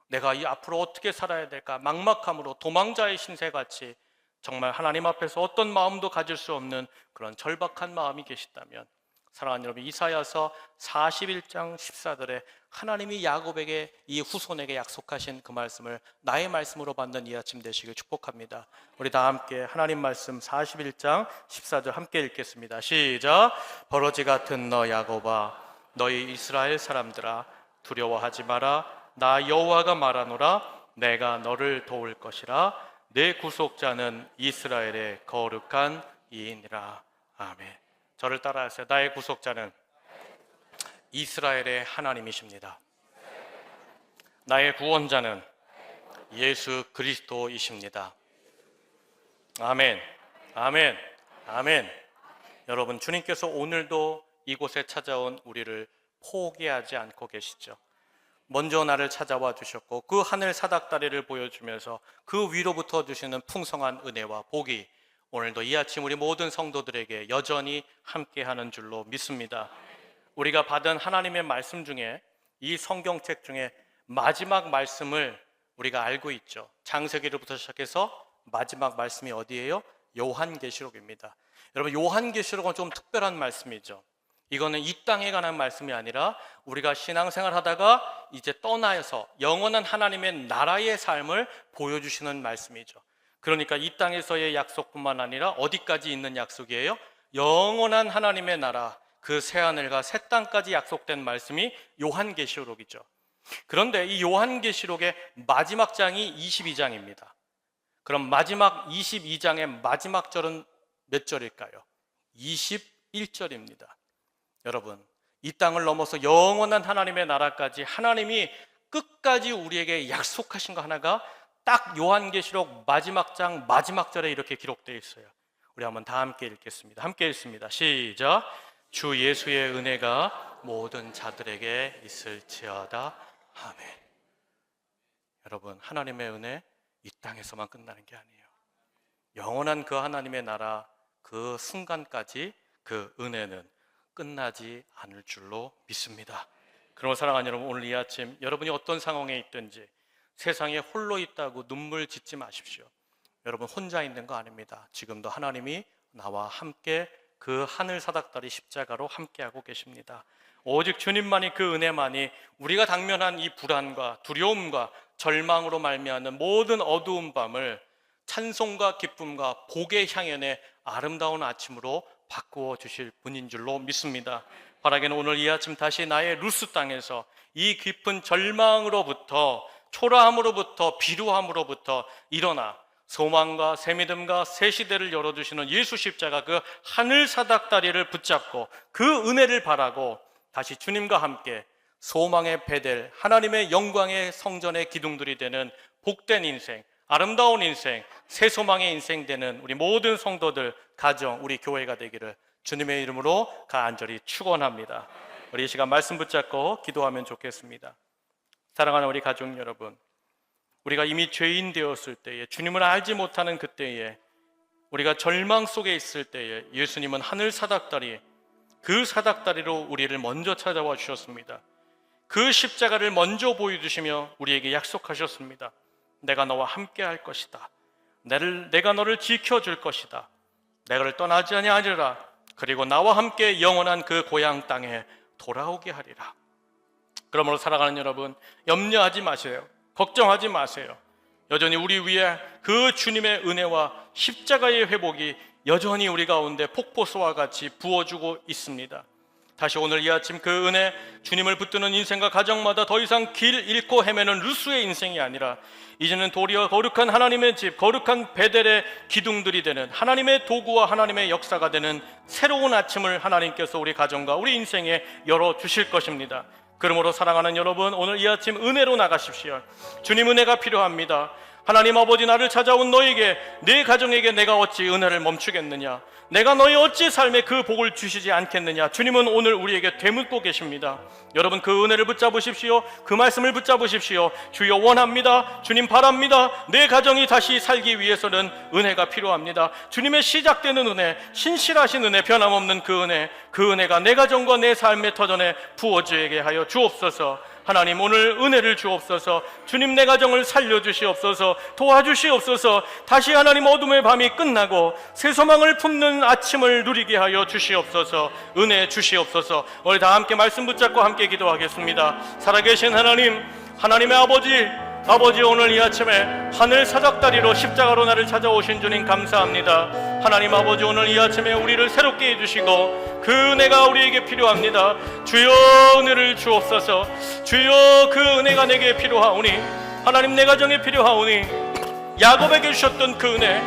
내가 이 앞으로 어떻게 살아야 될까 막막함으로 도망자의 신세같이 정말 하나님 앞에서 어떤 마음도 가질 수 없는 그런 절박한 마음이 계시다면, 사랑하는 여러분, 이사야서 41장 14절에 하나님이 야곱에게, 이 후손에게 약속하신 그 말씀을 나의 말씀으로 받는 이 아침 되시길 축복합니다. 우리 다 함께 하나님 말씀 41장 14절 함께 읽겠습니다. 시작. 버러지 같은 너 야곱아, 너희 이스라엘 사람들아, 두려워하지 마라. 나 여호와가 말하노라. 내가 너를 도울 것이라. 내 구속자는 이스라엘의 거룩한 이이니라. 아멘. 저를 따라하세요. 나의 구속자는 이스라엘의 하나님이십니다. 나의 구원자는 예수 그리스도이십니다. 아멘, 아멘, 아멘. 여러분, 주님께서 오늘도 이곳에 찾아온 우리를 포기하지 않고 계시죠. 먼저 나를 찾아와 주셨고 그 하늘 사닥다리를 보여주면서 그 위로부터 주시는 풍성한 은혜와 복이 오늘도 이 아침 우리 모든 성도들에게 여전히 함께하는 줄로 믿습니다. 우리가 받은 하나님의 말씀 중에, 이 성경책 중에 마지막 말씀을 우리가 알고 있죠. 창세기로부터 시작해서 마지막 말씀이 어디예요? 요한계시록입니다. 여러분, 요한계시록은 좀 특별한 말씀이죠. 이거는 이 땅에 관한 말씀이 아니라 우리가 신앙생활 하다가 이제 떠나서 영원한 하나님의 나라의 삶을 보여주시는 말씀이죠. 그러니까 이 땅에서의 약속뿐만 아니라 어디까지 있는 약속이에요? 영원한 하나님의 나라, 그 새하늘과 새 땅까지 약속된 말씀이 요한계시록이죠. 그런데 이 요한계시록의 마지막 장이 22장입니다. 그럼 마지막 22장의 마지막 절은 몇 절일까요? 21절입니다. 여러분, 이 땅을 넘어서 영원한 하나님의 나라까지 하나님이 끝까지 우리에게 약속하신 거 하나가 딱 요한계시록 마지막 장 마지막 절에 이렇게 기록되어 있어요. 우리 한번 다 함께 읽겠습니다. 함께 읽습니다. 시작. 주 예수의 은혜가 모든 자들에게 있을지어다. 아멘. 여러분, 하나님의 은혜 이 땅에서만 끝나는 게 아니에요. 영원한 그 하나님의 나라 그 순간까지 그 은혜는 끝나지 않을 줄로 믿습니다. 그럼 사랑하는 여러분, 오늘 이 아침 여러분이 어떤 상황에 있든지 세상에 홀로 있다고 눈물 짓지 마십시오. 여러분 혼자 있는 거 아닙니다. 지금도 하나님이 나와 함께 그 하늘 사닥다리 십자가로 함께하고 계십니다. 오직 주님만이, 그 은혜만이 우리가 당면한 이 불안과 두려움과 절망으로 말미암는 모든 어두운 밤을 찬송과 기쁨과 복의 향연의 아름다운 아침으로 바꾸어 주실 분인 줄로 믿습니다. 바라기는 오늘 이 아침 다시 나의 루스 땅에서 이 깊은 절망으로부터, 초라함으로부터, 비루함으로부터 일어나 소망과 새 믿음과 새 시대를 열어주시는 예수 십자가 그 하늘 사닥다리를 붙잡고 그 은혜를 바라고 다시 주님과 함께 소망의 베델, 하나님의 영광의 성전의 기둥들이 되는 복된 인생, 아름다운 인생, 새 소망의 인생 되는 우리 모든 성도들, 가정, 우리 교회가 되기를 주님의 이름으로 간절히 축원합니다. 우리 이 시간 말씀 붙잡고 기도하면 좋겠습니다. 사랑하는 우리 가족 여러분, 우리가 이미 죄인 되었을 때에, 주님을 알지 못하는 그때에, 우리가 절망 속에 있을 때에 예수님은 하늘 사닥다리, 그 사닥다리로 우리를 먼저 찾아와 주셨습니다. 그 십자가를 먼저 보여주시며 우리에게 약속하셨습니다. 내가 너와 함께 할 것이다. 내가 너를 지켜줄 것이다. 내가를 떠나지 아니하리라. 그리고 나와 함께 영원한 그 고향 땅에 돌아오게 하리라. 그러므로 살아가는 여러분, 염려하지 마세요. 걱정하지 마세요. 여전히 우리 위에 그 주님의 은혜와 십자가의 회복이 여전히 우리 가운데 폭포수와 같이 부어주고 있습니다. 다시 오늘 이 아침 그 은혜, 주님을 붙드는 인생과 가정마다 더 이상 길 잃고 헤매는 루스의 인생이 아니라 이제는 도리어 거룩한 하나님의 집, 거룩한 베델의 기둥들이 되는 하나님의 도구와 하나님의 역사가 되는 새로운 아침을 하나님께서 우리 가정과 우리 인생에 열어주실 것입니다. 그러므로 사랑하는 여러분, 오늘 이 아침 은혜로 나가십시오. 주님 은혜가 필요합니다. 하나님 아버지, 나를 찾아온 너에게, 내 가정에게 내가 어찌 은혜를 멈추겠느냐? 내가 너희 어찌 삶에 그 복을 주시지 않겠느냐? 주님은 오늘 우리에게 되묻고 계십니다. 여러분, 그 은혜를 붙잡으십시오. 그 말씀을 붙잡으십시오. 주여 원합니다. 주님 바랍니다. 내 가정이 다시 살기 위해서는 은혜가 필요합니다. 주님의 시작되는 은혜, 신실하신 은혜, 변함없는 그 은혜가 내 가정과 내 삶의 터전에 부어지게 하여 주옵소서. 하나님, 오늘 은혜를 주옵소서. 주님, 내 가정을 살려주시옵소서. 도와주시옵소서. 다시 하나님, 어둠의 밤이 끝나고 새 소망을 품는 아침을 누리게 하여 주시옵소서. 은혜 주시옵소서. 오늘 다 함께 말씀 붙잡고 함께 기도하겠습니다. 살아계신 하나님, 하나님의 아버지, 오늘 이 아침에 하늘 사닥다리로 십자가로 나를 찾아오신 주님 감사합니다. 하나님 아버지, 오늘 이 아침에 우리를 새롭게 해주시고 그 은혜가 우리에게 필요합니다. 주여 은혜를 주옵소서. 주여 그 은혜가 내게 필요하오니, 하나님 내 가정에 필요하오니, 야곱에게 주셨던 그 은혜,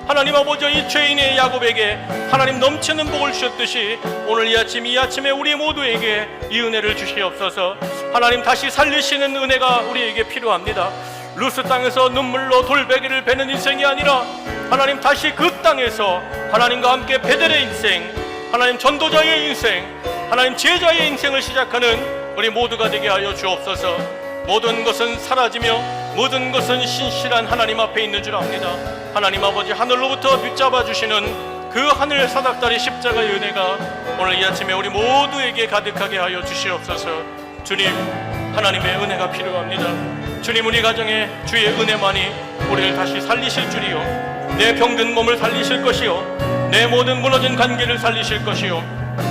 하나님 아버지, 이 죄인의 야곱에게 하나님 넘치는 복을 주셨듯이 오늘 이 아침에 우리 모두에게 이 은혜를 주시옵소서. 하나님, 다시 살리시는 은혜가 우리에게 필요합니다. 루스 땅에서 눈물로 돌베개를 베는 인생이 아니라 하나님, 다시 그 땅에서 하나님과 함께 베델의 인생, 하나님 전도자의 인생, 하나님 제자의 인생을 시작하는 우리 모두가 되게 하여 주옵소서. 모든 것은 사라지며 모든 것은 신실한 하나님 앞에 있는 줄 압니다. 하나님 아버지, 하늘로부터 붙잡아 주시는 그 하늘 사닥다리 십자가의 은혜가 오늘 이 아침에 우리 모두에게 가득하게 하여 주시옵소서. 주님, 하나님의 은혜가 필요합니다. 주님, 우리 가정에 주의 은혜만이 우리를 다시 살리실 줄이요, 내 병든 몸을 살리실 것이요, 내 모든 무너진 관계를 살리실 것이요,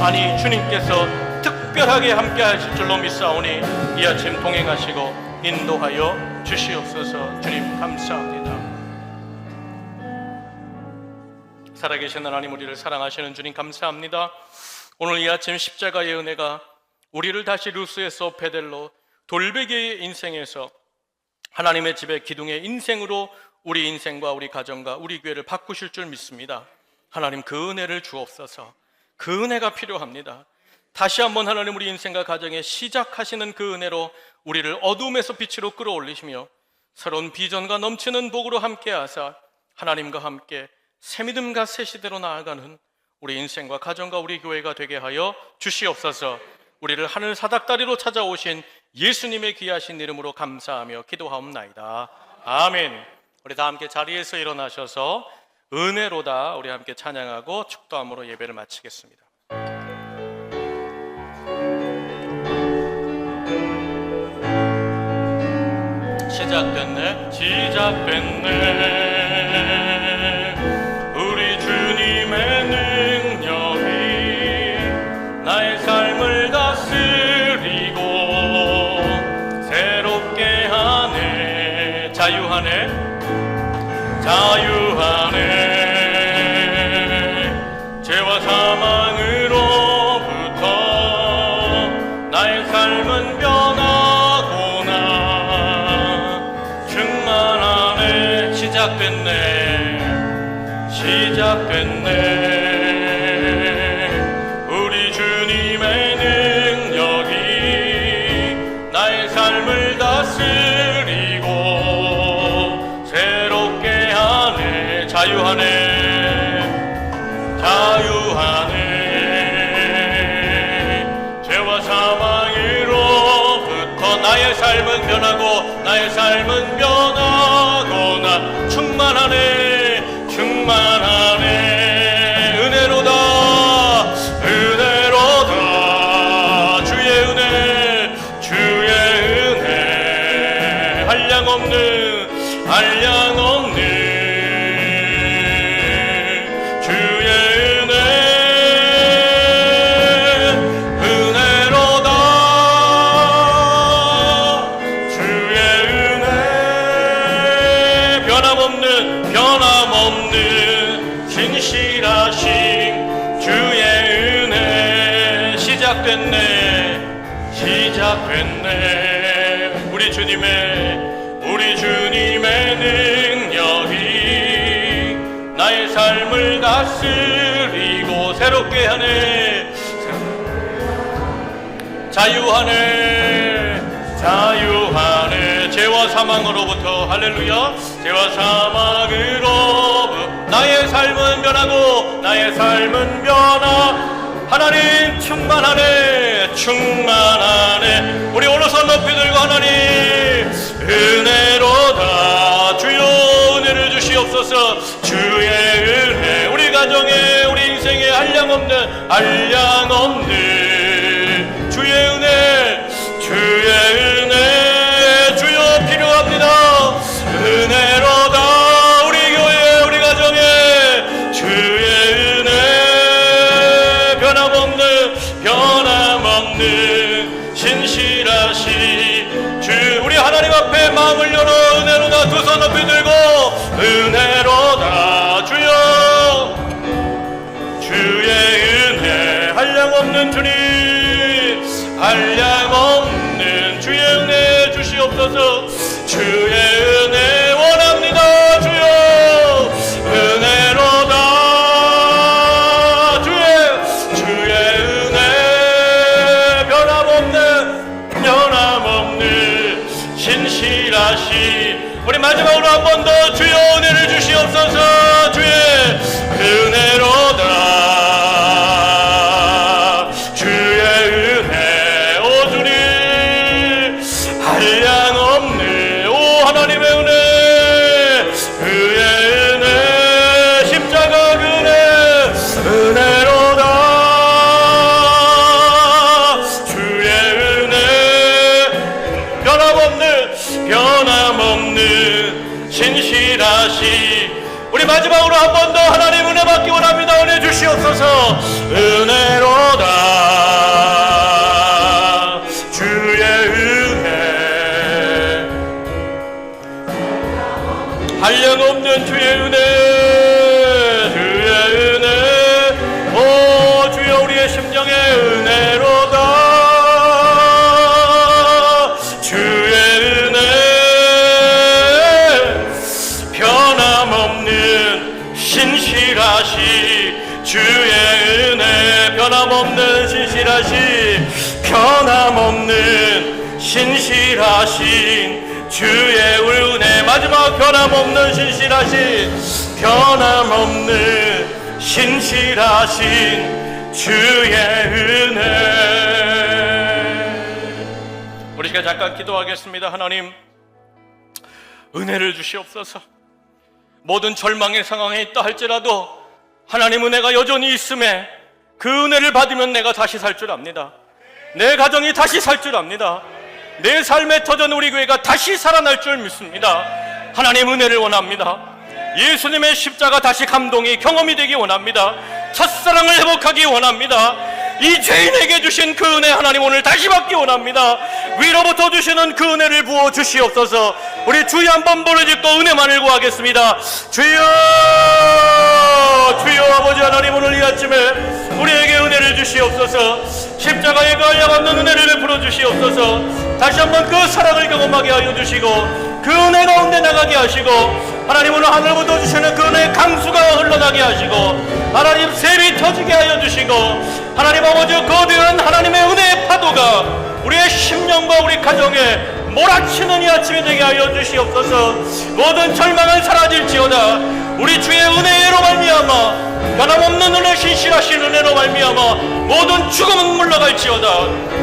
아니 주님께서 특별하게 함께 하실 줄로 믿사오니 이 아침 동행하시고 인도하여 주시옵소서. 주님 감사합니다. 살아계신 하나님, 우리를 사랑하시는 주님 감사합니다. 오늘 이 아침 십자가의 은혜가 우리를 다시 루스에서 베델로, 돌베개의 인생에서 하나님의 집의 기둥의 인생으로 우리 인생과 우리 가정과 우리 교회를 바꾸실 줄 믿습니다. 하나님, 그 은혜를 주옵소서. 그 은혜가 필요합니다. 다시 한번 하나님, 우리 인생과 가정에 시작하시는 그 은혜로 우리를 어둠에서 빛으로 끌어올리시며 새로운 비전과 넘치는 복으로 함께 하사 하나님과 함께 새 믿음과 새 시대로 나아가는 우리 인생과 가정과 우리 교회가 되게 하여 주시옵소서. 우리를 하늘 사닥다리로 찾아오신 예수님의 귀하신 이름으로 감사하며 기도하옵나이다. 아멘. 우리 다 함께 자리에서 일어나셔서 은혜로다 우리 함께 찬양하고 축도함으로 예배를 마치겠습니다. 시작됐네 우리 주님의 능력이 나의 삶을 다스리고 새롭게 하네. 자유하네 죄와 사망으로부터 나의 삶은 변하고나 충만하네. 시작됐네 우리 주님의 능력이 나의 삶을 다스리고 새롭게 하네. 자유하네 죄와 사망으로부터 나의 삶은 변하고 나의 삶은 변하고나 충만하네 은혜로다 주의 은혜 한량없는 주의 은혜 은혜로다 주의 은혜 변함없는 신실하신 주의 은혜 시작됐네 됐네. 우리 주님의 능력이 나의 삶을 다스리고 새롭게 하네. 자유하네. 죄와 사망으로부터, 할렐루야, 죄와 사망으로부터 나의 삶은 변하고, 나의 삶은 하나님 충만하네. 우리 오른손 높이 들고 하나님 은혜로다. 주여 은혜를 주시옵소서. 주의 은혜, 우리 가정에, 우리 인생에 한량없는 주의 은혜, 주여 필요합니다. 은혜로다. 우리 교회, 우리 가정에 주의 은혜, 변함없는 신실하시 주. 우리 하나님 앞에 마음을 열어 은혜로다. 두 손 높이 들고 은혜로다. 주여, 주의 은혜, 한량없는 주님, 한량없는 주의 은혜 주시옵소서. 주의 은혜 원합니다. 주여 은혜로다. 주의 은혜, 변함없는 신실하시. 우리 마지막으로 한 번 더 주여 은혜를 주시옵소서. 주의 은혜로다. 하나님의 은혜, 그의 은혜, 십자가 은혜로다. 주의 은혜, 변함없는 신실하시. 우리 마지막으로 한 번 더 하나님 은혜 받기 원합니다. 은혜 주시옵소서. 은혜로다. 주의 한량없는 주의 은혜, 오 주여 우리의 심령의 은혜로다. 주의 은혜, 변함없는 신실하시. 주의 은혜, 변함없는 신실하신 주의 은혜. 마지막 변함없는 신실하신 주의 은혜. 우리 시간 잠깐 기도하겠습니다. 하나님 은혜를 주시옵소서. 모든 절망의 상황에 있다 할지라도 하나님 은혜가 여전히 있음에 그 은혜를 받으면 내가 다시 살 줄 압니다. 내 가정이 다시 살 줄 압니다. 내 삶에 터전 우리 교회가 다시 살아날 줄 믿습니다. 하나님 은혜를 원합니다. 예수님의 십자가 다시 감동이 경험이 되기 원합니다. 첫사랑을 회복하기 원합니다. 이 죄인에게 주신 그 은혜 하나님 오늘 다시 받기 원합니다. 위로부터 주시는 그 은혜를 부어 주시옵소서. 우리 주여 한번 부르짖고 은혜만을 구하겠습니다. 주여, 주여 아버지 하나님, 오늘 이 아침에 우리에게 은혜를 주시옵소서. 십자가의 그 한량없는 은혜를 베풀어 주시옵소서. 다시 한번 그 사랑을 경험하게 하여 주시고 그 은혜 가운데 나가게 하시고, 하나님 오늘 하늘부터 주시는 그 은혜의 강수가 흘러나게 하시고, 하나님 샘이 터지게 하여 주시고, 하나님 아버지 거대한 하나님의 은혜의 파도가 우리의 심령과 우리 가정에 몰아치는 이 아침이 되게 하여 주시옵소서. 모든 절망은 사라질지어다. 우리 주의 은혜로 말미암아, 변함없는 은혜, 신실하신 은혜로 말미암아 모든 죽음은 물러갈지어다.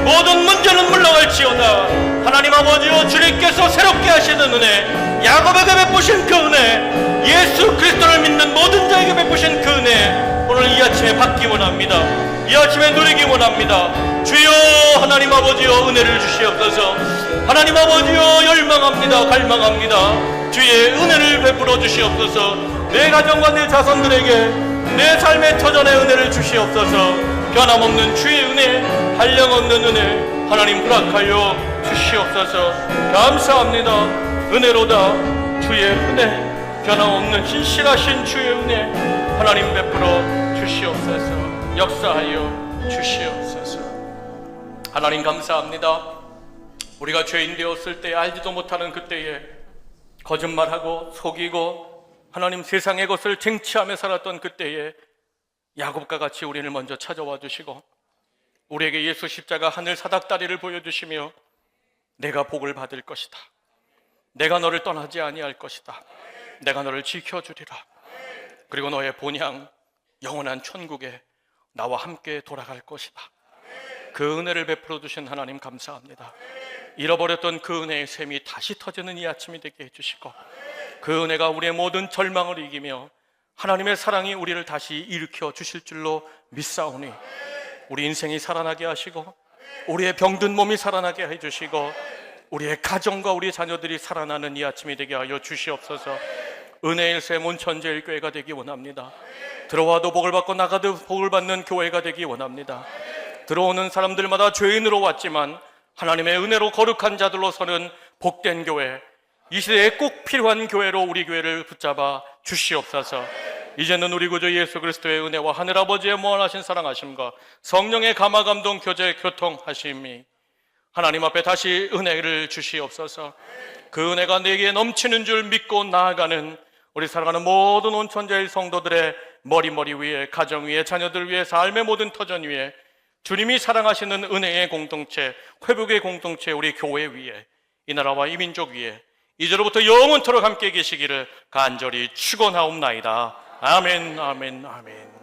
모든 문제는 물러갈지어다. 하나님 아버지여, 주님께서 새롭게 하시는 은혜, 야곱에게 베푸신 그 은혜, 예수 그리스도를 믿는 모든 자에게 베푸신 그 은혜 오늘 이 아침에 받기 원합니다. 이 아침에 누리기 원합니다. 주여 하나님 아버지여, 은혜를 주시옵소서. 하나님 아버지여, 열망합니다. 갈망합니다. 주의 은혜를 베풀어 주시옵소서. 내 가정과 내 자손들에게 내 삶의 터전의 은혜를 주시옵소서. 변함없는 주의 은혜, 한량없는 은혜 하나님 허락하여 주시옵소서. 감사합니다. 은혜로다. 주의 은혜, 변함없는 신실하신 주의 은혜 하나님 베풀어 주시옵소서. 역사하여 주시옵소서. 하나님 감사합니다. 우리가 죄인 되었을 때 알지도 못하는 그때에 거짓말하고 속이고 하나님 세상의 것을 쟁취하며 살았던 그때에 야곱과 같이 우리를 먼저 찾아와 주시고 우리에게 예수 십자가 하늘 사닥다리를 보여주시며 내가 복을 받을 것이다, 내가 너를 떠나지 아니할 것이다, 내가 너를 지켜주리라, 그리고 너의 본향 영원한 천국에 나와 함께 돌아갈 것이다. 그 은혜를 베풀어 주신 하나님 감사합니다. 잃어버렸던 그 은혜의 샘이 다시 터지는 이 아침이 되게 해주시고 그 은혜가 우리의 모든 절망을 이기며 하나님의 사랑이 우리를 다시 일으켜 주실 줄로 믿사오니 우리 인생이 살아나게 하시고 우리의 병든 몸이 살아나게 해주시고 우리의 가정과 우리 자녀들이 살아나는 이 아침이 되게 하여 주시옵소서. 은혜의 샘 온천제일교회가 되기 원합니다. 들어와도 복을 받고 나가도 복을 받는 교회가 되기 원합니다. 들어오는 사람들마다 죄인으로 왔지만 하나님의 은혜로 거룩한 자들로 서는 복된 교회, 이 시대에 꼭 필요한 교회로 우리 교회를 붙잡아 주시옵소서. 이제는 우리 구주 예수 그리스도의 은혜와 하늘아버지의 무한하신 사랑하심과 성령의 감화 감동 교제 교통하심이 하나님 앞에 다시 은혜를 주시옵소서. 그 은혜가 내게 넘치는 줄 믿고 나아가는 우리 사랑하는 모든 온천제일 성도들의 머리 위에, 가정 위에, 자녀들 위에, 삶의 모든 터전 위에 주님이 사랑하시는 은혜의 공동체, 회복의 공동체, 우리 교회 위에, 이 나라와 이 민족 위에 이제로부터 영원토록 함께 계시기를 간절히 축원하옵나이다. 아멘, 아멘, 아멘.